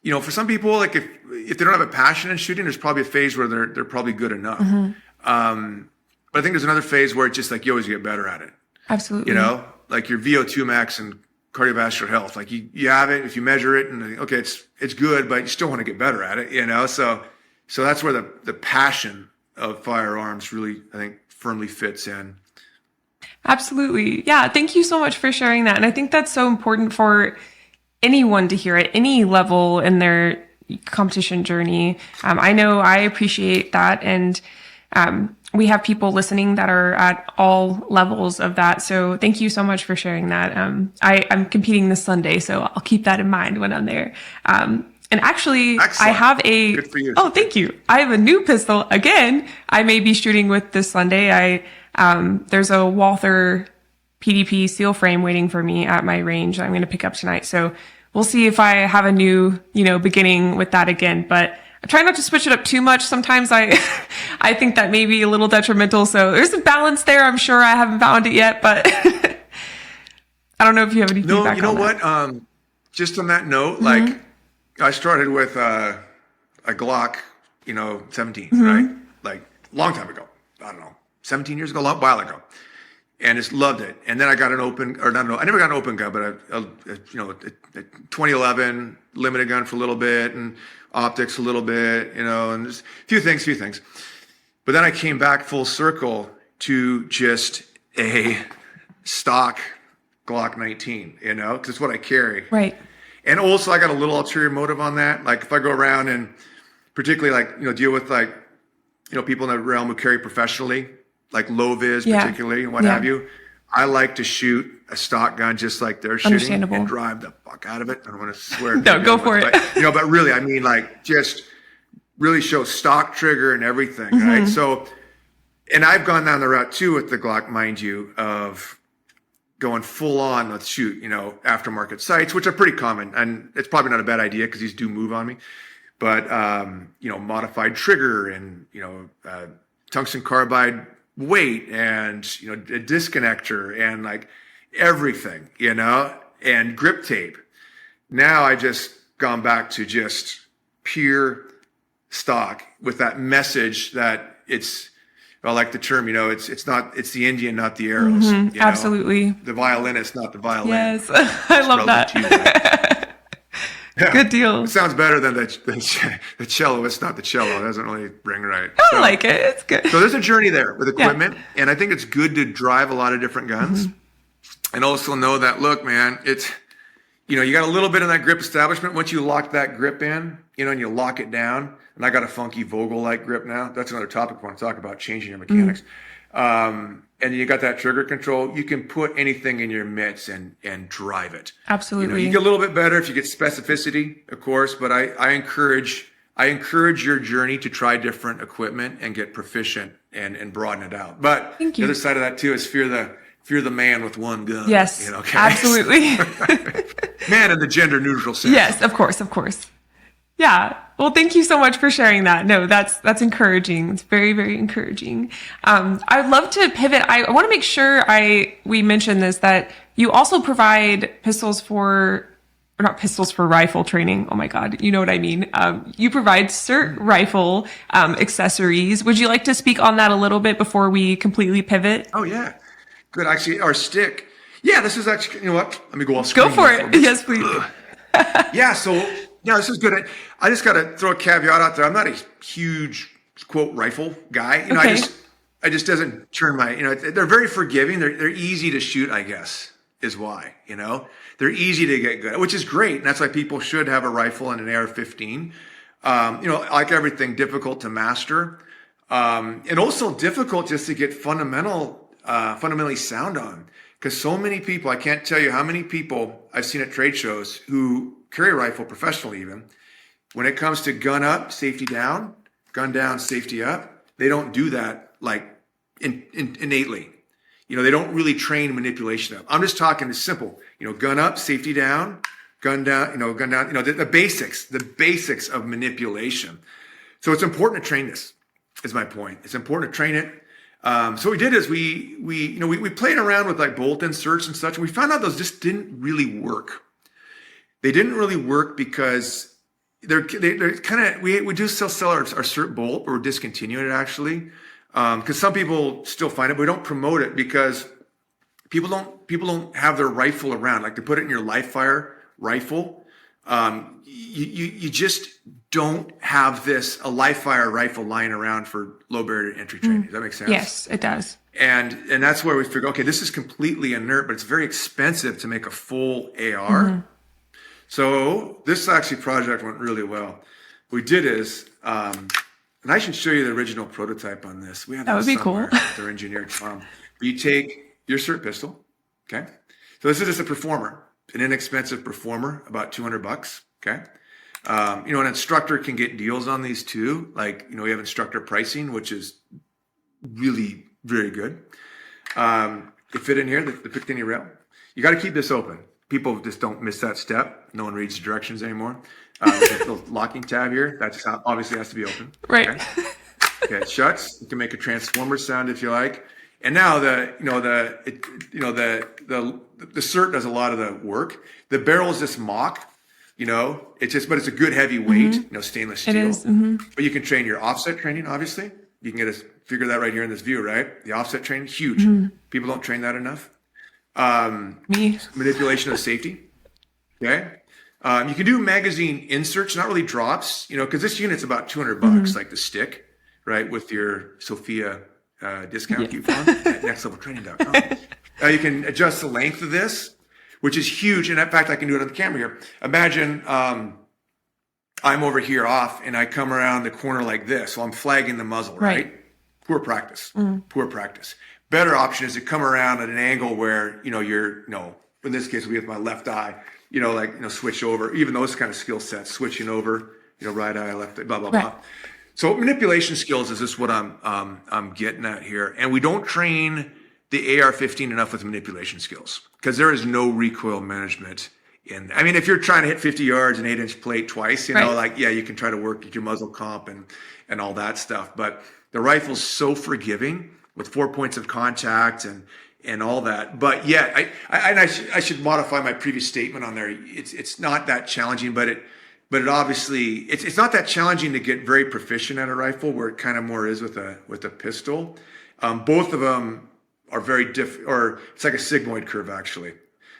For some people, like if they don't have a passion in shooting, there's probably a phase where they're probably good enough. But I think there's another phase where it's just like you always get better at it. Absolutely. Like your VO2 max and cardiovascular health, like you have it, if you measure it and okay, it's good, but you still want to get better at it, so that's where the passion of firearms really, I think, firmly fits in. Absolutely. Yeah. Thank you so much for sharing that. And I think that's so important for anyone to hear at any level in their competition journey. I know I appreciate that. And we have people listening that are at all levels of that. So thank you so much for sharing that. I'm competing this Sunday, so I'll keep that in mind when I'm there. And actually, excellent. I have Good for you. Oh, thank you. I have a new pistol again. I may be shooting with this Sunday. There's a Walther PDP steel frame waiting for me at my range. I'm going to pick up tonight. So we'll see if I have a new, beginning with that again, but I try not to switch it up too much. Sometimes I think that may be a little detrimental. So there's a balance there. I'm sure I haven't found it yet, but I don't know if you have any feedback. You know what? Just on that note, like I started with a Glock, 17, right? Like long time ago. I don't know, 17 years ago, a long while ago. And just loved it. And then I got I never got an open gun, but a 2011 limited gun for a little bit and optics a little bit, and just a few things. But then I came back full circle to just a stock Glock 19, because it's what I carry. Right. And also I got a little ulterior motive on that. Like if I go around and particularly like, deal with like, people in the realm who carry professionally, like low vis particularly and what have you. I like to shoot a stock gun just like they're shooting and drive the fuck out of it. I don't want to swear. No, go for it. But really, I mean, like just really show stock trigger and everything, right? So, and I've gone down the route too with the Glock, mind you, of going full on, let's shoot, aftermarket sights, which are pretty common. And it's probably not a bad idea because these do move on me. But, modified trigger and, tungsten carbide weight and, a disconnector and like everything, and grip tape. Now I just gone back to just pure stock with that message that I like the term, it's the Indian, not the arrows. Absolutely. The violinist, not the violin. Yes. I love that. To you, right? Yeah. Good deal. It sounds better than the cello. It's not the cello. It doesn't really ring right. I like it. It's good. So there's a journey there with equipment. Yeah. And I think it's good to drive a lot of different guns and also know that, look, man, it's, you got a little bit of that grip establishment. Once you lock that grip in, and you lock it down, and I got a funky Vogel-like grip now. That's another topic I want to talk about, changing your mechanics. And you got that trigger control. You can put anything in your mitts and drive it. Absolutely. You get a little bit better if you get specificity, of course, but I encourage your journey to try different equipment and get proficient and broaden it out. But the other side of that too is fear the man with one gun. Yes, absolutely. Man in the gender neutral sense. Yes, of course. Yeah. Well, thank you so much for sharing that. No, that's encouraging. It's very, very encouraging. I'd love to pivot. I want to make sure we mention this, that you also provide not pistols for rifle training. Oh my God. You know what I mean? You provide SIRT rifle, accessories. Would you like to speak on that a little bit before we completely pivot? Oh yeah. Good. Actually, our stick. Yeah, this is actually, you know what? Let me go off screen. Go for it. Yes, please. Yeah. So, this is good. I just got to throw a caveat out there. I'm not a huge quote rifle guy. Okay. I just doesn't turn my, they're very forgiving. They're easy to shoot, I guess, is why, they're easy to get good at, which is great. And that's why people should have a rifle and an AR-15. Like everything, difficult to master. And also difficult just to get fundamentally sound on. Because so many people, I can't tell you how many people I've seen at trade shows who carry a rifle professionally even, when it comes to gun up, safety down, gun down, safety up, they don't do that like innately. They don't really train manipulation up. I'm just talking it's simple, gun up, safety down, gun down, the basics of manipulation. So it's important to train this, is my point. It's important to train it. So what we did is we played around with like bolt inserts and such, and we found out those just didn't really work. They didn't really work because they're kind of, we do still sell our SIRT bolt, but we're discontinuing it actually. Because some people still find it, but we don't promote it because people don't have their rifle around. Like to put it in your live fire rifle. You just don't have a live fire rifle lying around for low barrier to entry training. Does that make sense? Yes, it does. And that's where we figure, okay, this is completely inert, but it's very expensive to make a full AR. So this actually project went really well. What we did is, and I should show you the original prototype on this. We have that would be cool. They're engineered farm. You take your SIRT pistol, okay? So this is just a performer, an inexpensive performer, about $200, okay? An instructor can get deals on these too. Like, we have instructor pricing, which is really very good. They fit in here, the Picatinny rail. You got to keep this open. People just don't miss that step. No one reads the directions anymore. The locking tab here, that just obviously has to be open. Right. Okay, it shuts. You can make a transformer sound if you like. And now the SIRT does a lot of the work. The barrel is just mock. But it's a good heavy weight. Stainless steel. It is. But you can train your offset training. Obviously, you can figure that right here in this view. Right, the offset training, huge. People don't train that enough. Me. Manipulation of safety. Okay. You can do magazine inserts, not really drops, because this unit's about $200, like the stick, right? With your Sofia discount coupon at nextleveltraining.com. You can adjust the length of this, which is huge. And in fact, I can do it on the camera here. Imagine I'm over here off and I come around the corner like this. So I'm flagging the muzzle, right? Poor practice. Poor practice. Better option is to come around at an angle where, you're, in this case, we have my left eye, switch over, even those kind of skill sets, switching over, right eye, left eye, blah, blah, blah. So manipulation skills is just what I'm getting at here. And we don't train the AR-15 enough with manipulation skills because there is no recoil management if you're trying to hit 50 yards and 8-inch plate twice, you can try to work your muzzle comp and all that stuff. But the rifle's so forgiving with 4 points of contact and all that. But yet, I should modify my previous statement on there. It's not that challenging, but it obviously it's not that challenging to get very proficient at a rifle, where it kind of more is with a pistol. Both of them are very different, or it's like a sigmoid curve actually,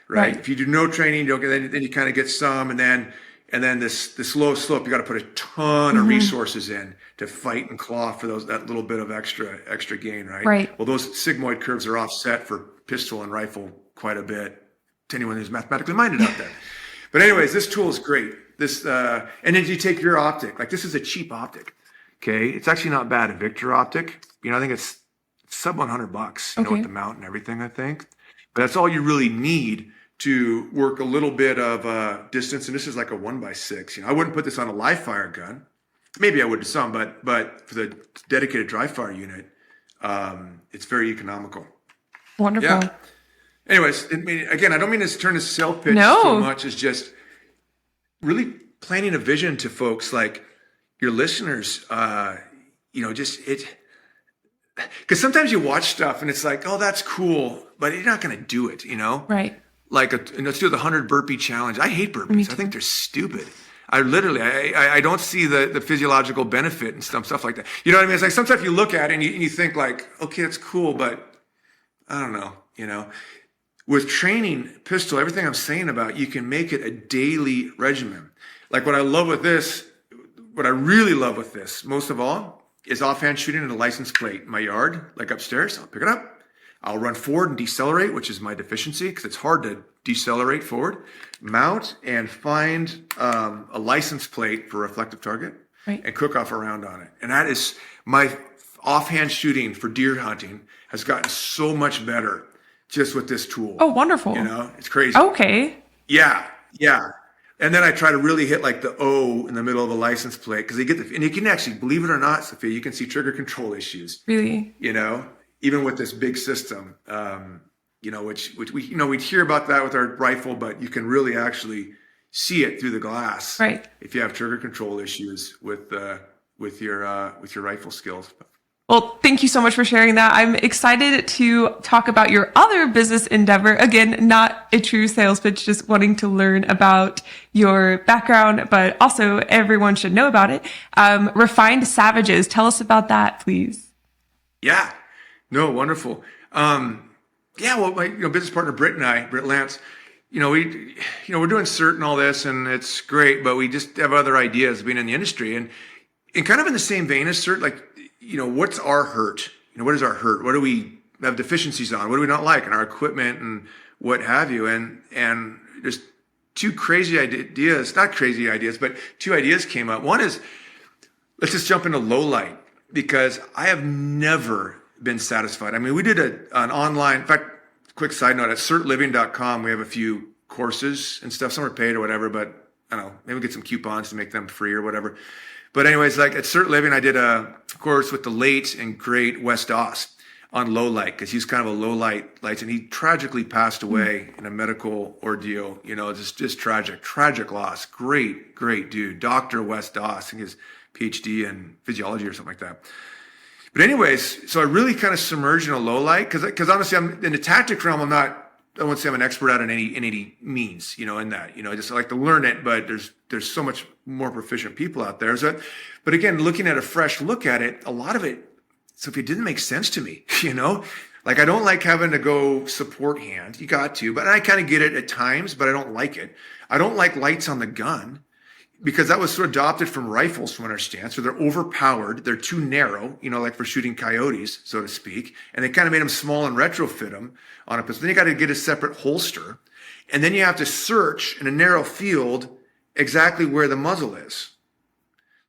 right? If you do no training, you don't get, then you kind of get some, and then this low slope, you got to put a ton of resources in to fight and claw for that little bit of extra gain, right? Right. Well, those sigmoid curves are offset for pistol and rifle quite a bit to anyone who's mathematically minded out there. But anyways, this tool is great. And then you take your optic, like this is a cheap optic. Okay. It's actually not bad. A Victor optic, I think it's sub $100, with the mount and everything, I think. But that's all you really need to work a little bit of distance. And this is like a 1x6. I wouldn't put this on a live fire gun. Maybe I would to some, but for the dedicated dry fire unit, it's very economical. Wonderful. Yeah. Anyways, again, I don't mean to turn this sales pitch so much as just really planting a vision to folks like your listeners. Because sometimes you watch stuff and it's like, oh, that's cool, but you're not going to do it, Right. Like, let's do the 100 burpee challenge. I hate burpees. I think they're stupid. I don't see the physiological benefit and stuff like that. You know what I mean? It's like sometimes you look at it and you think like, okay, it's cool, but I don't know, With training pistol, everything I'm saying about, you can make it a daily regimen. Like what I really love with this, most of all, is offhand shooting at a license plate in my yard, like upstairs. I'll pick it up. I'll run forward and decelerate, which is my deficiency because it's hard to decelerate forward. Mount and find a license plate for a reflective target and cook off a round on it. And that is my offhand shooting for deer hunting has gotten so much better just with this tool. Oh, wonderful. It's crazy. Okay. Yeah. And then I try to really hit like the O in the middle of the license plate because and you can actually, believe it or not, Sophia, you can see trigger control issues. Really? Even with this big system, which we'd hear about that with our rifle, but you can really actually see it through the glass. Right. If you have trigger control issues with your rifle skills. Well, thank you so much for sharing that. I'm excited to talk about your other business endeavor. Again, not a true sales pitch, just wanting to learn about your background, but also everyone should know about it. Refined Savages. Tell us about that, please. Yeah, no, wonderful. Well, my business partner Britt Lance, we're doing SIRT and all this, and it's great, but we just have other ideas being in the industry, and kind of in the same vein as SIRT, like, what's our hurt? What is our hurt? What do we have deficiencies on? What do we not like in our equipment and what have you? And there's two crazy ideas, not crazy ideas, but two ideas came up. One is, let's just jump into low light, because I have never been satisfied. I mean, we did an online, in fact, quick side note, at sirtliving.com, we have a few courses and stuff. Some are paid or whatever, but I don't know, maybe we'll get some coupons to make them free or whatever. But anyways, like at SIRT Living, I did a course with the late and great Wes Doss on low light, because he's kind of a low light lights, and he tragically passed away in a medical ordeal. Just tragic loss. Great dude, Dr. Wes Doss, and his PhD in physiology or something like that. But anyways, so I really kind of submerged in a low light, because honestly, I'm in the tactic realm. I won't say I'm an expert at it in any means, in that, I just like to learn it, but there's so much more proficient people out there. So, but again, looking at a fresh look at it, a lot of it, Sophia, didn't make sense to me, like I don't like having to go support hand. You got to, but I kind of get it at times, but I don't like it. I don't like lights on the gun, because that was sort of adopted from rifles, from what I understand. So they're overpowered. They're too narrow, like for shooting coyotes, so to speak. And they kind of made them small and retrofit them on a pistol. Then you got to get a separate holster. And then you have to search in a narrow field exactly where the muzzle is.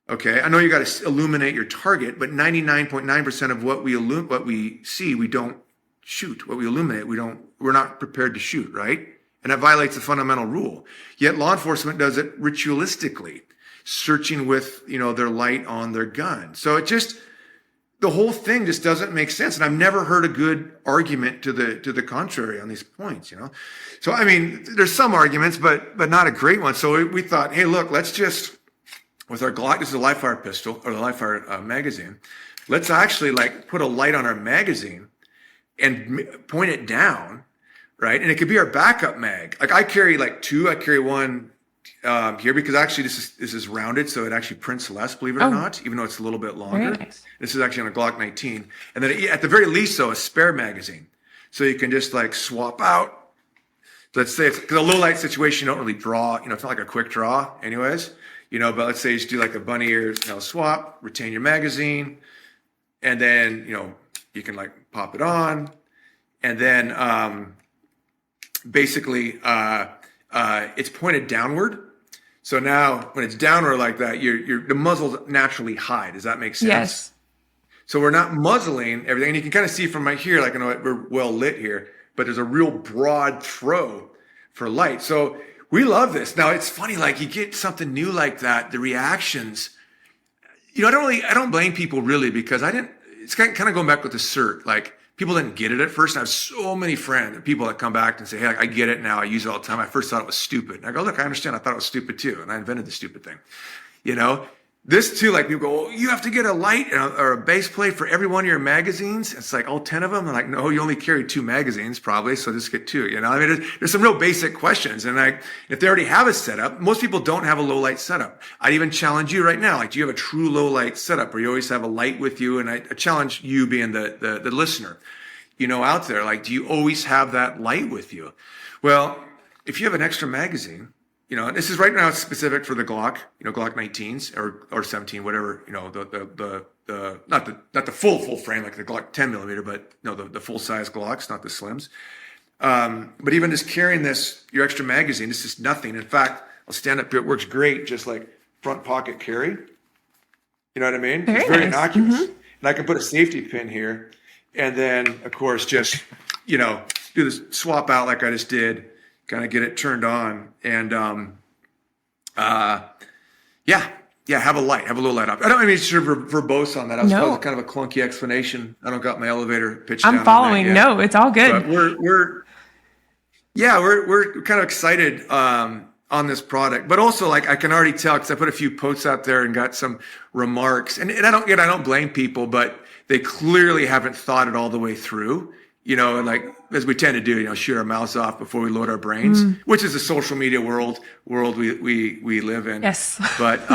Okay, I know you got to illuminate your target, but 99.9% of what we see, we don't shoot. What we illuminate, we're not prepared to shoot, right? And that violates the fundamental rule. Yet law enforcement does it ritualistically, searching with, their light on their gun. So the whole thing just doesn't make sense. And I've never heard a good argument to the contrary on these points, So, I mean, there's some arguments, but not a great one. So we thought, hey, look, let's just, with our Glock, this is a live fire pistol or the live fire magazine. Let's actually put a light on our magazine and point it down. Right. And it could be our backup mag. Like I carry two. I carry one here, because actually this is rounded, so it actually prints less, believe it or not, even though it's a little bit longer. Nice. This is actually on a Glock 19. And then at the very least, though, a spare magazine. So you can just swap out. Let's say it's, because a low light situation, you don't really draw, it's not like a quick draw anyways, but let's say you just do a bunny ear, swap, retain your magazine. And then, you can pop it on. And then, basically, it's pointed downward. So now when it's downward like that, the muzzle's naturally high. Does that make sense? Yes. So we're not muzzling everything. And you can kind of see from right here, we're well lit here, but there's a real broad throw for light. So we love this. Now it's funny, you get something new like that, the reactions, I don't blame people really, because it's kind of going back with the SIRT, people didn't get it at first. And I have so many people that come back and say, hey, I get it now. I use it all the time. I first thought it was stupid. And I go, look, I understand. I thought it was stupid too. And I invented the stupid thing. This too, people go, oh, you have to get a light or a base plate for every one of your magazines. It's all 10 of them. I'm like, no, you only carry 2 magazines probably. So just get 2, I mean, there's some real basic questions. And if they already have a setup, most people don't have a low light setup. I'd even challenge you right now. Do you have a true low light setup where you always have a light with you? And I challenge you being the listener, out there, do you always have that light with you? Well, if you have an extra magazine, this is right now specific for the Glock, Glock 19s or 17, whatever, the not the full frame, like the Glock 10 millimeter, but the full size Glocks, not the slims. But even just carrying your extra magazine, this is nothing. In fact, I'll stand up here. It works great. Just front pocket carry. You know what I mean? It's very nice. innocuous. Mm-hmm. And I can put a safety pin here. And then of course, just, do this swap out like I just did. Kind of get it turned on, and have a light, have a little light up. I don't mean to verbose on that. That was kind of a clunky explanation. I don't got my elevator pitched down. I'm following. No, it's all good. But we're kind of excited on this product, but also I can already tell, because I put a few posts out there and got some remarks, and I don't blame people, but they clearly haven't thought it all the way through, and like, as we tend to do, shoot our mouths off before we load our brains, which is the social media world we live in. Yes. But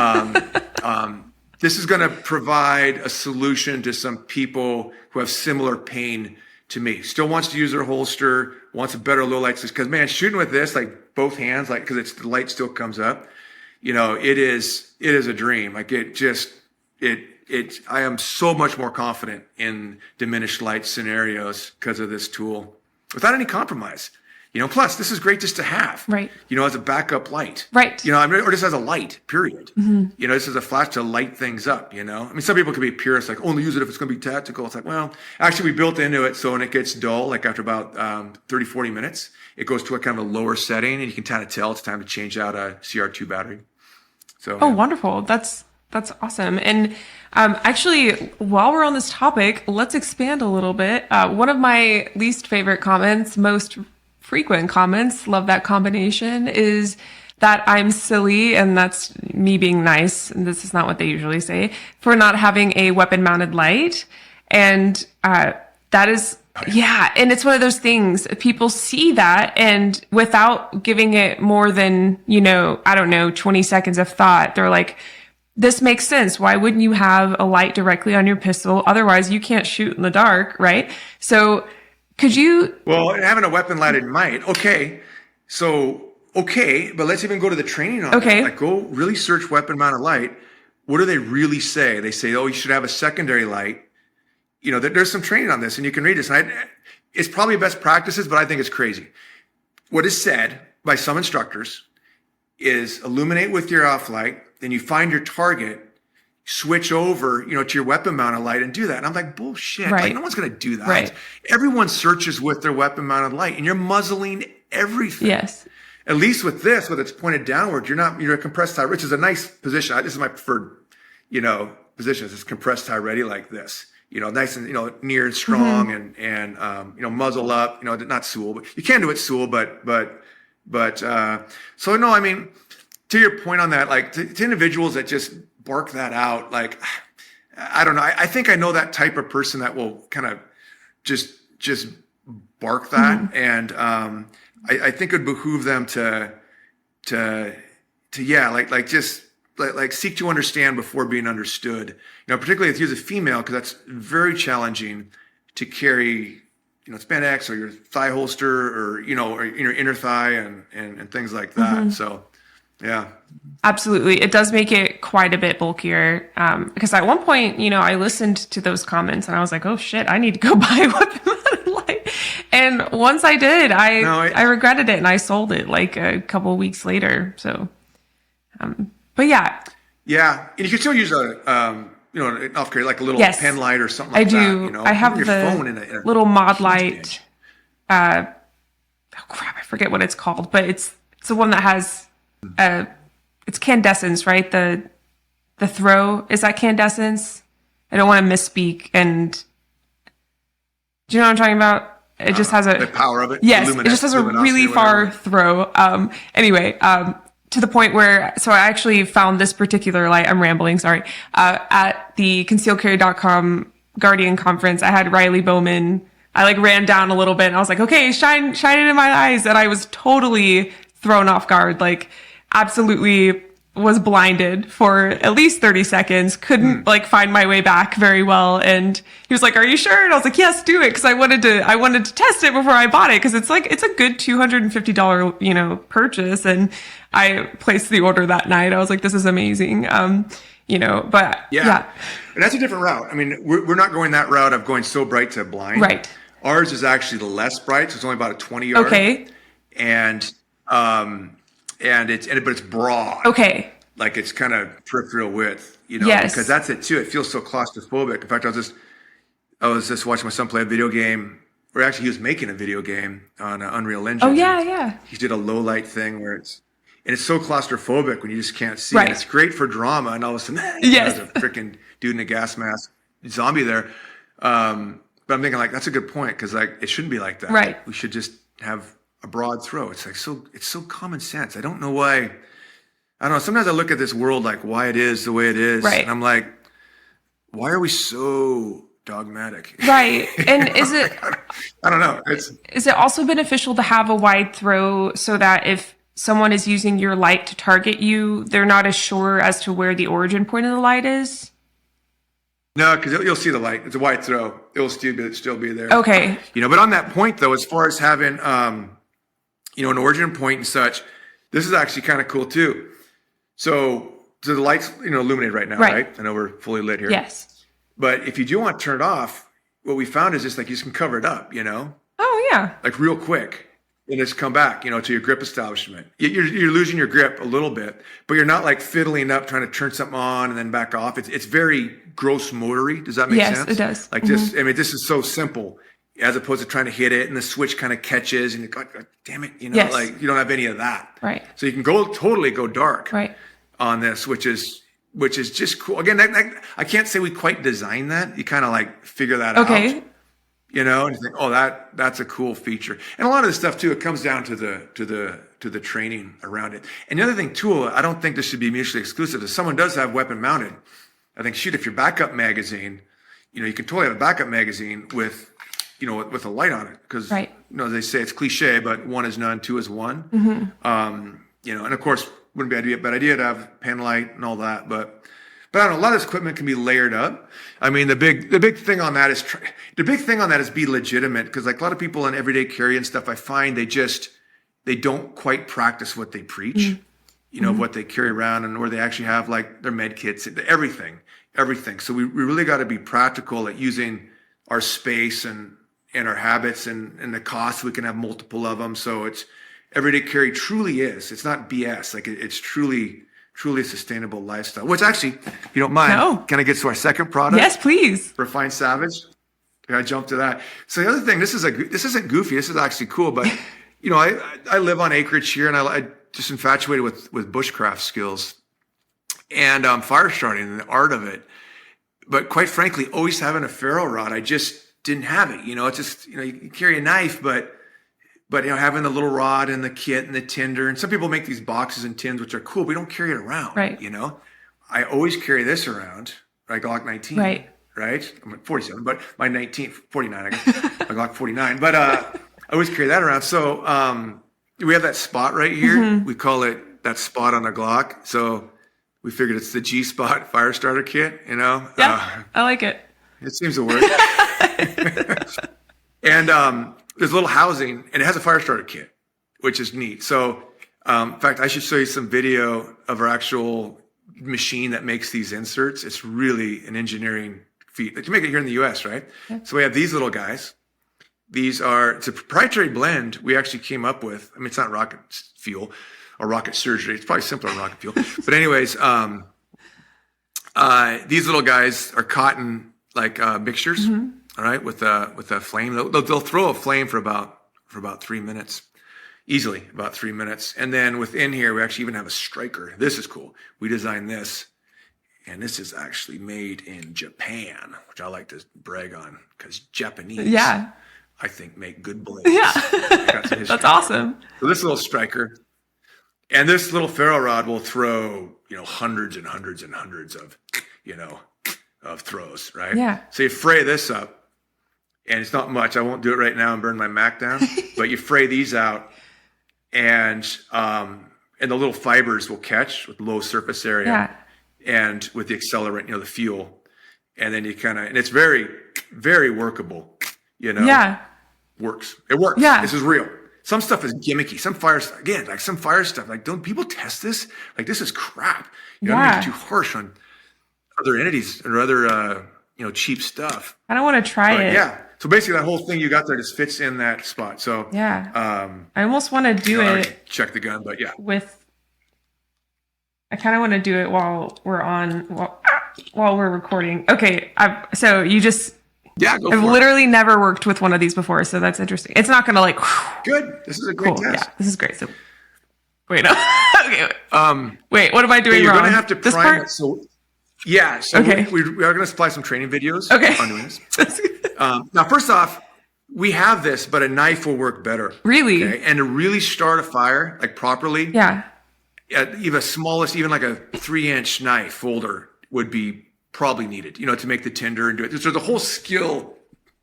this is going to provide a solution to some people who have similar pain to me. Still wants to use their holster, wants a better low light, because man, shooting with this, like both hands, like, because the light still comes up, it is a dream. Like I am so much more confident in diminished light scenarios because of this tool without any compromise. Plus this is great just to have, right? As a backup light, right? Or just as a light, period. This is a flash to light things up. Some people could be purists, like only use it if it's going to be tactical. It's like, well, actually we built into it, so when it gets dull, like after about 30, 40 minutes, it goes to a kind of a lower setting, and you can kind of tell it's time to change out a CR2 battery. So, wonderful. That's awesome. And actually, while we're on this topic, let's expand a little bit. One of my least favorite comments, most frequent comments, love that combination, is that I'm silly, and that's me being nice, and this is not what they usually say, for not having a weapon mounted light. And that is, and it's one of those things, people see that, and without giving it more than, 20 seconds of thought, they're like, this makes sense. Why wouldn't you have a light directly on your pistol? Otherwise, you can't shoot in the dark, right? So could you... Well, having a weapon lighted might. Okay. But let's even go to the training on it. Like, go really search weapon mounted light. What do they really say? They say, you should have a secondary light. There's some training on this, and you can read this. And it's probably best practices, but I think it's crazy. What is said by some instructors is illuminate with your off light, then you find your target, switch over, to your weapon mounted light and do that. And I'm like, bullshit. Right. Like, no one's going to do that. Right. Everyone searches with their weapon mounted light, and you're muzzling everything. Yes. At least with this, with it's pointed downward, you're a compressed tie, which is a nice position. This is my preferred, position. It's compressed tie ready like this, nice and, near and strong and muzzle up, not Sewell, but you can do it Sewell, so no, I mean, to your point on that, like to individuals that just bark that out, like, I don't know. I think I know that type of person that will kind of just bark that. And, I think it would behoove them to seek to understand before being understood, particularly if you're a female, because that's very challenging to carry, spandex or your thigh holster or your inner thigh and things like that. So, yeah. Absolutely. It does make it quite a bit bulkier. Because at one point, I listened to those comments and I was like, oh shit, I need to go buy a weapon mounted light. And once I did, I regretted it and I sold it like a couple of weeks later. So, but yeah. Yeah. And you can still use an off carry, like a little pen light or something like that. I do. I have your the phone in a little mod light. Oh crap, I forget what it's called, but it's the one that has it's candescence, right? The throw, is that candescence? I don't want to misspeak. And do you know what I'm talking about? It just has the power of it. Yes, it just has a really far throw. Anyway, to the point where, so I actually found this particular light, I'm rambling, sorry, at the concealedcarry.com Guardian conference. I had Riley Bowman. I ran down a little bit and I was like, okay, shine it in my eyes. And I was totally thrown off guard, absolutely was blinded for at least 30 seconds, couldn't find my way back very well. And he was like, are you sure? And I was like, yes, do it. Cause I wanted to test it before I bought it. Cause it's a good $250, purchase. And I placed the order that night. I was like, this is amazing. But yeah. And that's a different route. I mean, we're not going that route of going so bright to blind. Right. Ours is actually the less bright. So it's only about a 20 yard. Okay. But it's broad. Okay. Like it's kind of peripheral width, Yes. because that's it too. It feels so claustrophobic. In fact, I was just watching my son play a video game, or actually he was making a video game on Unreal Engine. Oh yeah. He did a low light thing where it's so claustrophobic when you just can't see. Right. And it's great for drama, and all of a sudden, yes, there's a freaking dude in a gas mask, zombie there. But I'm thinking that's a good point, because it shouldn't be like that. Right. We should just have a broad throw. It's so common sense. I don't know why. I don't know. Sometimes I look at this world why it is the way it is. Right. And I'm like, why are we so dogmatic. Right. And is it, I don't know. is it also beneficial to have a wide throw so that if someone is using your light to target you, they're not as sure as to where the origin point of the light is? No, because you'll see the light. It's a wide throw. It will still be there. Okay. But on that point though, as far as having, an origin point and such, this is actually kind of cool too. So the light's, illuminated right now, right? I know we're fully lit here. Yes. But if you do want to turn it off, what we found is just like you just can cover it up, Oh, yeah. like real quick. And just come back, to your grip establishment. You're losing your grip a little bit, but you're not like fiddling up, trying to turn something on and then back off. It's very gross motory. Does that make sense? Yes, it does. Like this, this is so simple as opposed to trying to hit it and the switch kind of catches and you go, God damn it, Yes. like you don't have any of that. Right. So you can totally go dark Right. on this, which is just cool. Again, I can't say we quite designed that. You kind of like figure that out. Okay. And you think, oh, that's a cool feature. And a lot of this stuff too, it comes down to the training around it. And the other thing too, I don't think this should be mutually exclusive. If someone does have weapon mounted, I think, shoot, if your backup magazine, you can totally have a backup magazine with a light on it. Because, Right. They say it's cliche, but one is none, two is one. And of course, wouldn't be a bad idea to have pen light and all that, but I don't know. A lot of this equipment can be layered up. I mean, the big thing on that is be legitimate, because like a lot of people in everyday carry and stuff, I find they don't quite practice what they preach. What they carry around and where they actually have like their med kits, everything. So we really got to be practical at using our space and our habits and the cost. We can have multiple of them. So it's everyday carry truly is. It's not BS. Like it's truly a sustainable lifestyle, which actually, if you don't mind, Can I get to our second product? Yes, please. Refined Savage. I jump to that. So the other thing, this isn't goofy. This is actually cool, but I live on acreage here, and I just infatuated with bushcraft skills and fire starting and the art of it. But quite frankly, always having a ferro rod, I just didn't have it. It's just you carry a knife, but having the little rod and the kit and the tinder, and some people make these boxes and tins, which are cool, but we don't carry it around. Right. I always carry this around, my Glock 19. Right. I'm at 47, but my 49, I guess, my Glock 49. But I always carry that around. So we have that spot right here. We call it that spot on the Glock. So we figured it's the G-Spot fire starter kit, Yeah, I like it. It seems to work. And there's a little housing, and it has a fire starter kit, which is neat. So, in fact, I should show you some video of our actual machine that makes these inserts. It's really an engineering feat. You make it here in the U.S., right? Yeah. So we have these little guys. It's a proprietary blend we actually came up with. I mean, it's not rocket fuel or rocket surgery. It's probably simpler than rocket fuel. But anyways, these little guys are cotton mixtures. All right, with a flame, they'll throw a flame for about 3 minutes, easily about 3 minutes, and then within here we actually even have a striker. This is cool. We designed this, and this is actually made in Japan, which I like to brag on because Japanese, I think, make good blades. Yeah, that's awesome. So this little striker, and this little ferro rod will throw hundreds and hundreds and hundreds of of throws, right? Yeah. So you fray this up. And it's not much. I won't do it right now and burn my Mac down. But you fray these out, and the little fibers will catch with low surface area, and with the accelerant, the fuel, and then you and it's very, very workable. Yeah. Works. It works. Yeah. This is real. Some stuff is gimmicky. Some fire stuff. Like, don't people test this? Like, this is crap. You don't make it too harsh on other entities or other cheap stuff. I don't want to try it. Yeah. So basically, that whole thing you got there just fits in that spot. So I almost want to do it. Check the gun, but yeah. I kind of want to do it while we're recording. Okay. So you just. Yeah, go I've for literally it. never worked with one of these before, so that's interesting. It's not going to Good. This is a great test. Yeah, this is great. So wait, no. Okay. Wait, what am I doing you're wrong? You're going to have to prime it. So okay. we are going to supply some training videos on doing this. Now, first off, we have this, but a knife will work better. Really? Okay? And to really start a fire properly, even smallest, even like a 3-inch knife folder would be probably needed, to make the tinder and do it. There's a whole skill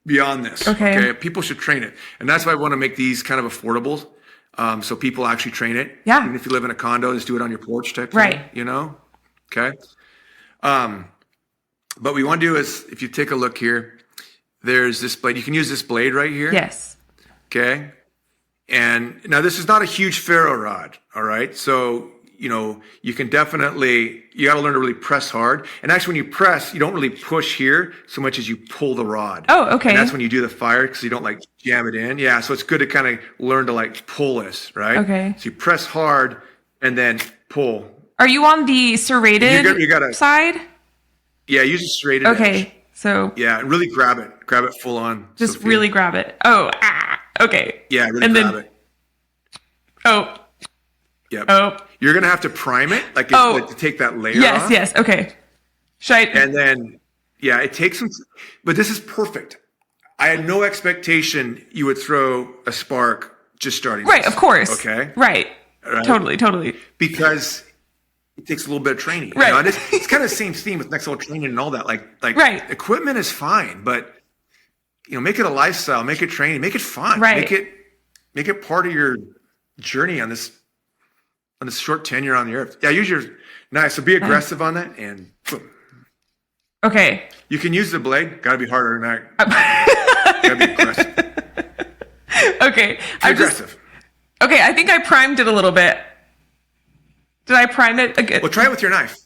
beyond this. Okay. People should train it. And that's why I want to make these kind of affordable. So people actually train it. Yeah. Even if you live in a condo, just do it on your porch type Right. thing, Okay. But what we want to do is, if you take a look here, there's this blade. You can use this blade right here. Yes. Okay. And now this is not a huge ferro rod. All right. So, you can definitely, you got to learn to really press hard. And actually when you press, you don't really push here so much as you pull the rod. Oh, okay. And that's when you do the fire because you don't like jam it in. Yeah. So it's good to kind of learn to like pull this, right? Okay. So you press hard and then pull. Are you on the serrated You gotta, side? Yeah. Use a serrated Okay. edge. So Yeah. And really grab it. Grab it full on. just Sofia. really grab it. Oh, okay. Yeah. Really and grab then, it. Oh, Yep. oh. You're going to have to prime it, like to take that layer Yes, off. yes. Okay. Should I? And then, it takes some, but this is perfect. I had no expectation you would throw a spark just starting. Right, this. of course. Okay. Right. Right. Totally. Because it takes a little bit of training. Right. And it's kind of the same theme with NextLevel training and all that. Like right. Equipment is fine, but make it a lifestyle, make it training, make it fun. Right. Make it part of your journey on this short tenure on the earth. Yeah, use your knife. So be aggressive on that and boom. Okay. You can use the blade. Got to be harder than that. Got to be aggressive. Okay. Aggressive. Okay, I think I primed it a little bit. Did I prime it again? Well, try it with your knife.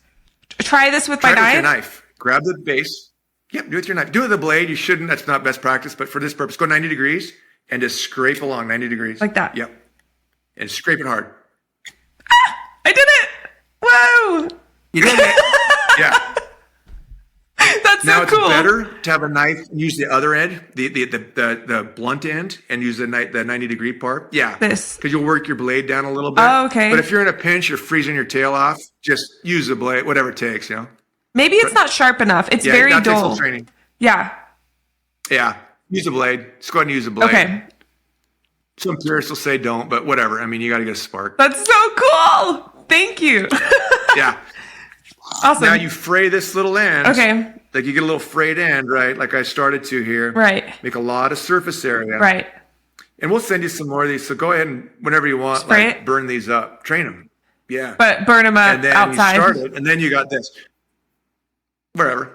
Try this with Try my it knife? with your knife. Grab the base. Yep, do it with your knife. Do it with the blade. You shouldn't. That's not best practice. But for this purpose, go 90 degrees and just scrape along 90 degrees. Like that? Yep. And scrape it hard. I did it! Whoa! You did it. Yeah. That's Now so it's cool. better to have a knife and use the other end, the blunt end, and use the 90-degree part. Yeah. This. Because you'll work your blade down a little bit. Oh, okay. But if you're in a pinch, you're freezing your tail off, just use the blade, whatever it takes, Maybe it's not sharp enough. It's very that takes a dull. little training. Yeah. Yeah. Use the blade. Just go ahead and use the blade. Okay. Some purists will say don't, but whatever. I mean, you got to get a spark. That's so cool. Thank you. Yeah. Awesome. Now you fray this little end. Okay. Like you get a little frayed end, right? Like I started to here. Right. Make a lot of surface area. Right. And we'll send you some more of these. So go ahead and whenever you want, Spray like it? burn these up. Train them. Yeah. But burn them up and then outside. you start it, and then you got this. Wherever.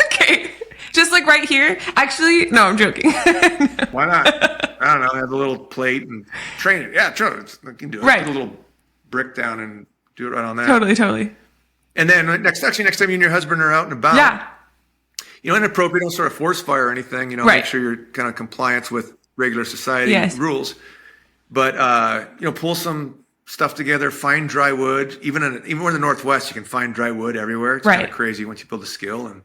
Okay. Just like right here. Actually, no, I'm joking. Why not? I don't know. Have a little plate and train it. Yeah, sure. You can do it. Right. Put a little brick down and do it right on that. Totally. And then next time you and your husband are out and about. Yeah. Inappropriate, don't start a force fire or anything. Right. Make sure you're kind of compliance with regular society Yes. rules. But pull some stuff together. Find dry wood. Even we're in the Northwest, you can find dry wood everywhere. It's kind Right. of crazy once you build a skill and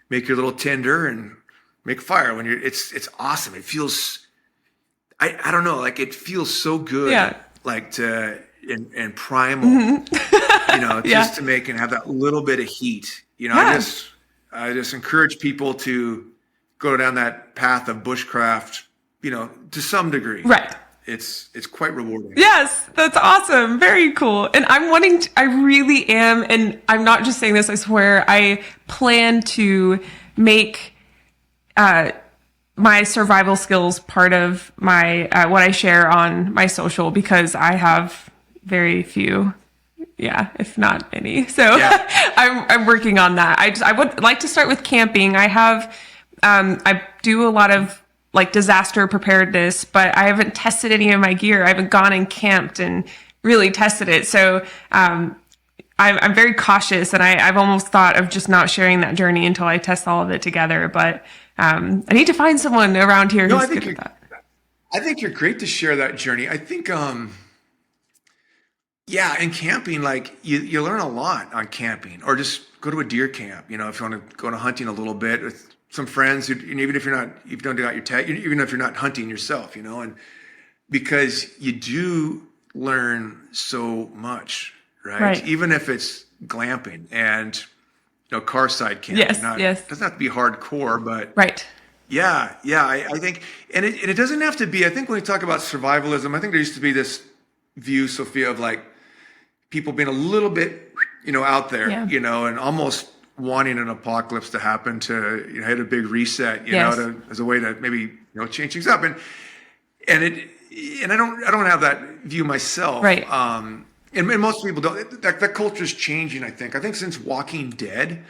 make your little tinder and make fire. When it's awesome. It feels. I don't know. Like it feels so good. Yeah. Like to and primal. Yeah. Just to make and have that little bit of heat. Yeah. I just encourage people to go down that path of bushcraft, to some degree. Right. It's quite rewarding. Yes, that's awesome. Very cool. And I really am, and I'm not just saying this, I swear, I plan to make my survival skills part of my what I share on my social, because I have very few, if not any. So Yeah. I'm working on that. I would like to start with camping. I have I do a lot of like disaster preparedness, but I haven't tested any of my gear. I haven't gone and camped and really tested it. So I'm very cautious, and I've almost thought of just not sharing that journey until I test all of it together. But I need to find someone around here who's good at that. I think you're great to share that journey. I think, in camping, like you learn a lot on camping, or just go to a deer camp. If you want to go to hunting a little bit with some friends, even if you don't got your tag, even if you're not hunting yourself, and because you do learn so much, right? Even if it's glamping and car side camping. Yes. It doesn't have to be hardcore, but Right. Yeah. I think, and it doesn't have to be. I think when we talk about survivalism, I think there used to be this view, Sofia, of like people being a little bit, out there, Yeah. and almost wanting an apocalypse to happen to hit a big reset, Yes. as a way to maybe change things up, and I don't have that view myself, Right. And most people don't. That culture is changing. I think since Walking Dead,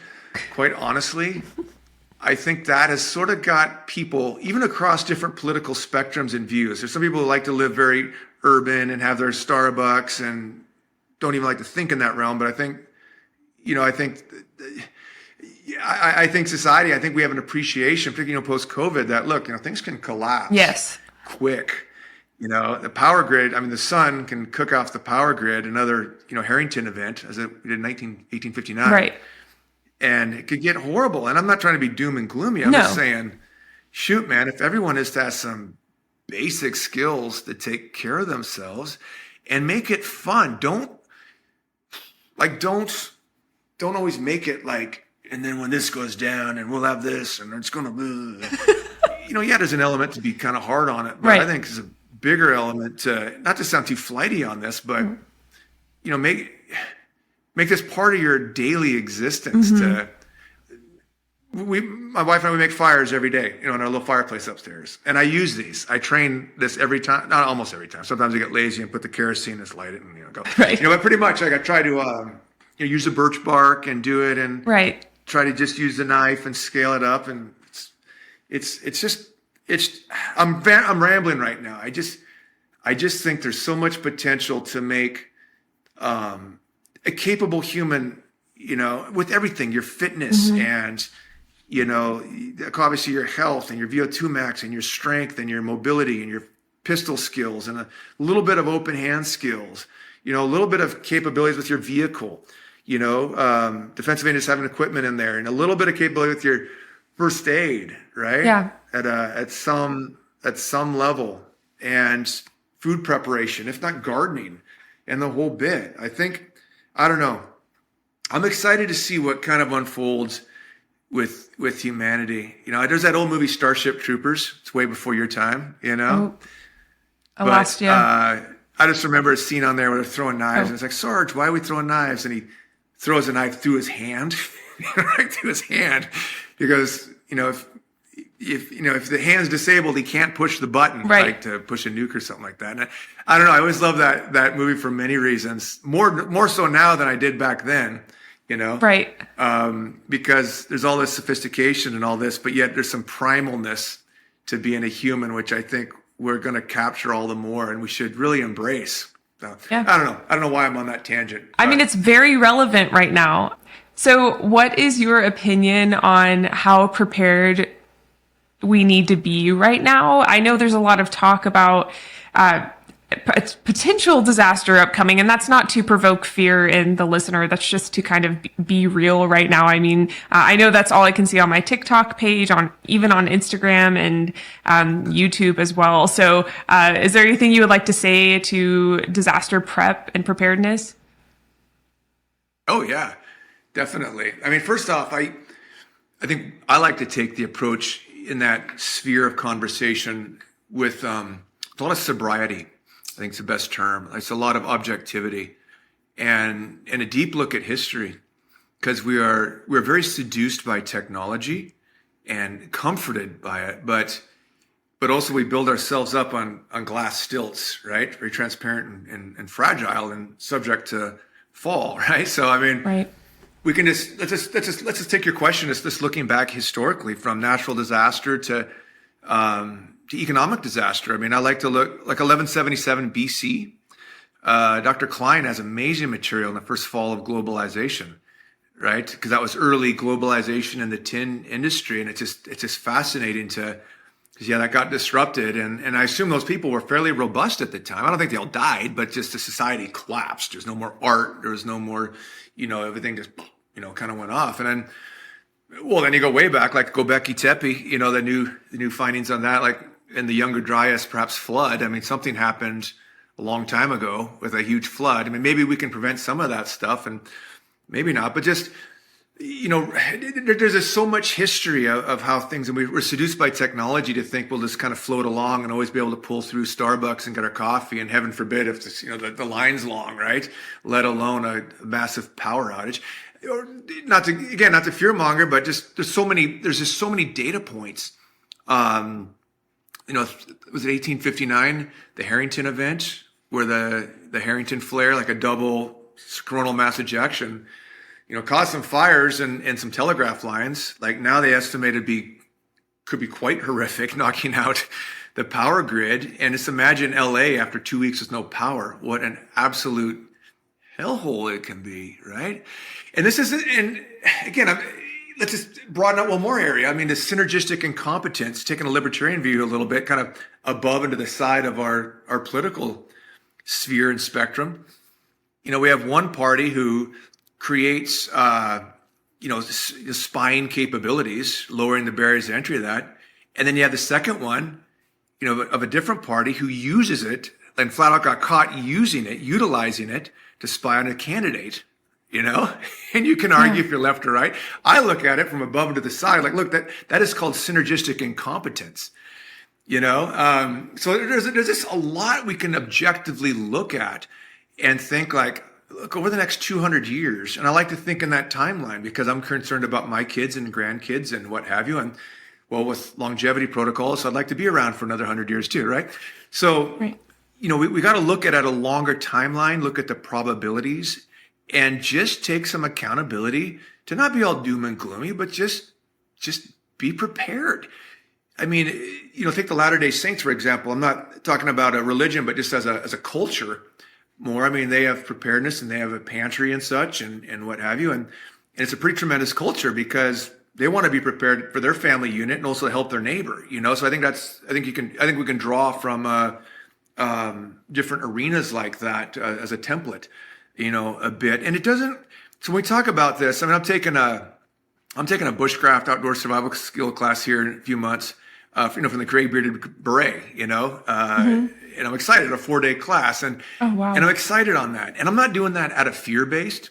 quite honestly, I think that has sort of got people, even across different political spectrums and views. There's some people who like to live very urban and have their Starbucks and don't even like to think in that realm. But I think society, I think we have an appreciation, particularly post COVID, that look, things can collapse. Yes. Quick. The power grid, the sun can cook off the power grid, another, Harrington event, as it did in 1859. Right. And it could get horrible. And I'm not trying to be doom and gloomy. I'm just saying, shoot, man, if everyone is to have some basic skills to take care of themselves and make it fun, don't always make it like, and then when this goes down and we'll have this and it's going to, there's an element to be kind of hard on it. But right. I think there's a bigger element to, not to sound too flighty on this, but, make this part of your daily existence. My wife and I, we make fires every day, in our little fireplace upstairs. And I use these. I train this every time, not almost every time. Sometimes I get lazy and put the kerosene and light it and go. Right. But pretty much I try to use the birch bark and do it, and right. try to just use the knife and scale it up. And I'm rambling right now. I just think there's so much potential to make a capable human, with everything, your fitness and, obviously your health and your VO2 max and your strength and your mobility and your pistol skills and a little bit of open hand skills, a little bit of capabilities with your vehicle, defensive aid is having equipment in there, and a little bit of capability with your first aid, right? Yeah. At some level, and food preparation, if not gardening, and the whole bit. I don't know. I'm excited to see what kind of unfolds with humanity. There's that old movie Starship Troopers. It's way before your time, Last year. I just remember a scene on there where they're throwing knives, and it's like, Sarge, why are we throwing knives? And he throws a knife through his hand, right through his hand, because if the hand's disabled, he can't push the button, right, like to push a nuke or something like that. And I don't know. I always love that movie for many reasons. More so now than I did back then. Right. Because there's all this sophistication and all this, but yet there's some primalness to being a human, which I think we're going to capture all the more, and we should really embrace. So, yeah. I don't know why I'm on that tangent. It's very relevant right now. So what is your opinion on how prepared we need to be right now? I know there's a lot of talk about potential disaster upcoming, and that's not to provoke fear in the listener. That's just to kind of be real right now. I know that's all I can see on my TikTok page, even on Instagram and YouTube as well. So is there anything you would like to say to disaster prep and preparedness? Oh, yeah, definitely. First off, I think I like to take the approach in that sphere of conversation with a lot of sobriety. I think it's the best term. It's a lot of objectivity and a deep look at history, because we're very seduced by technology and comforted by it, but also we build ourselves up on glass stilts, right? Very transparent and fragile and subject to fall, right? So right. We can let's just take your question. It's just looking back historically from natural disaster to economic disaster. I like to look like 1177 BC. Dr. Klein has amazing material in the first fall of globalization, right? Because that was early globalization in the tin industry, and it's just fascinating because that got disrupted, and I assume those people were fairly robust at the time. I don't think they all died, but just the society collapsed. There's no more art. There was no more, everything just kind of went off, and then. Well, then you go way back, like Göbekli Tepe, the new findings on that, like in the Younger Dryas, perhaps flood. Something happened a long time ago with a huge flood. Maybe we can prevent some of that stuff, and maybe not. But just there's just so much history of how things, and we're seduced by technology to think we'll just kind of float along and always be able to pull through Starbucks and get our coffee, and heaven forbid if this, the line's long, right? Let alone a massive power outage. Or not to fear monger, but just there's just so many data points. Was it 1859, the Harrington event, where the Harrington flare, like a double coronal mass ejection, caused some fires and some telegraph lines. Like now they estimate could be quite horrific, knocking out the power grid. And just imagine LA after 2 weeks with no power. What an absolute hellhole it can be, right? And again, let's just broaden out one more area. I mean, the synergistic incompetence, taking a libertarian view a little bit, kind of above and to the side of our political sphere and spectrum. We have one party who creates, spying capabilities, lowering the barriers to entry of that. And then you have the second one, of a different party who uses it and flat out got caught utilizing it to spy on a candidate, and you can argue if you're left or right. I look at it from above and to the side, like, look, that is called synergistic incompetence, so there's just a lot we can objectively look at and think like, look, over the next 200 years, and I like to think in that timeline because I'm concerned about my kids and grandkids and what have you. And well, with longevity protocols, so I'd like to be around for another 100 years too, right? So, right. We got to look at a longer timeline, look at the probabilities, and just take some accountability to not be all doom and gloomy, but just be prepared. I mean, take the Latter-day Saints, for example. I'm not talking about a religion, but just as a culture more. I mean, they have preparedness and they have a pantry and such and what have you. And it's a pretty tremendous culture because they want to be prepared for their family unit and also help their neighbor, So I think we can draw from different arenas like that as a template, a bit. And it doesn't. So when we talk about this, I mean, I'm taking a bushcraft outdoor survival skill class here in a few months, from the Gray Bearded Beret, and I'm excited, a 4-day class, and oh, wow. And I'm excited on that. And I'm not doing that out of fear-based,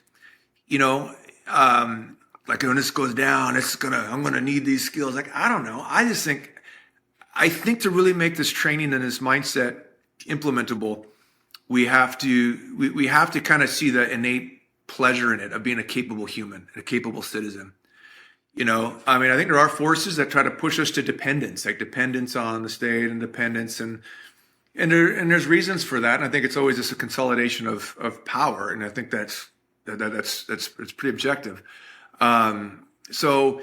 like when this goes down, I'm gonna need these skills. Like, I don't know. I think to really make this training and this mindset implementable, we have to kind of see the innate pleasure in it of being a capable human, a capable citizen. I mean, I think there are forces that try to push us to dependence, like dependence on the state and dependence, and there's reasons for that. And I think it's always just a consolidation of power, and I think that's pretty objective. So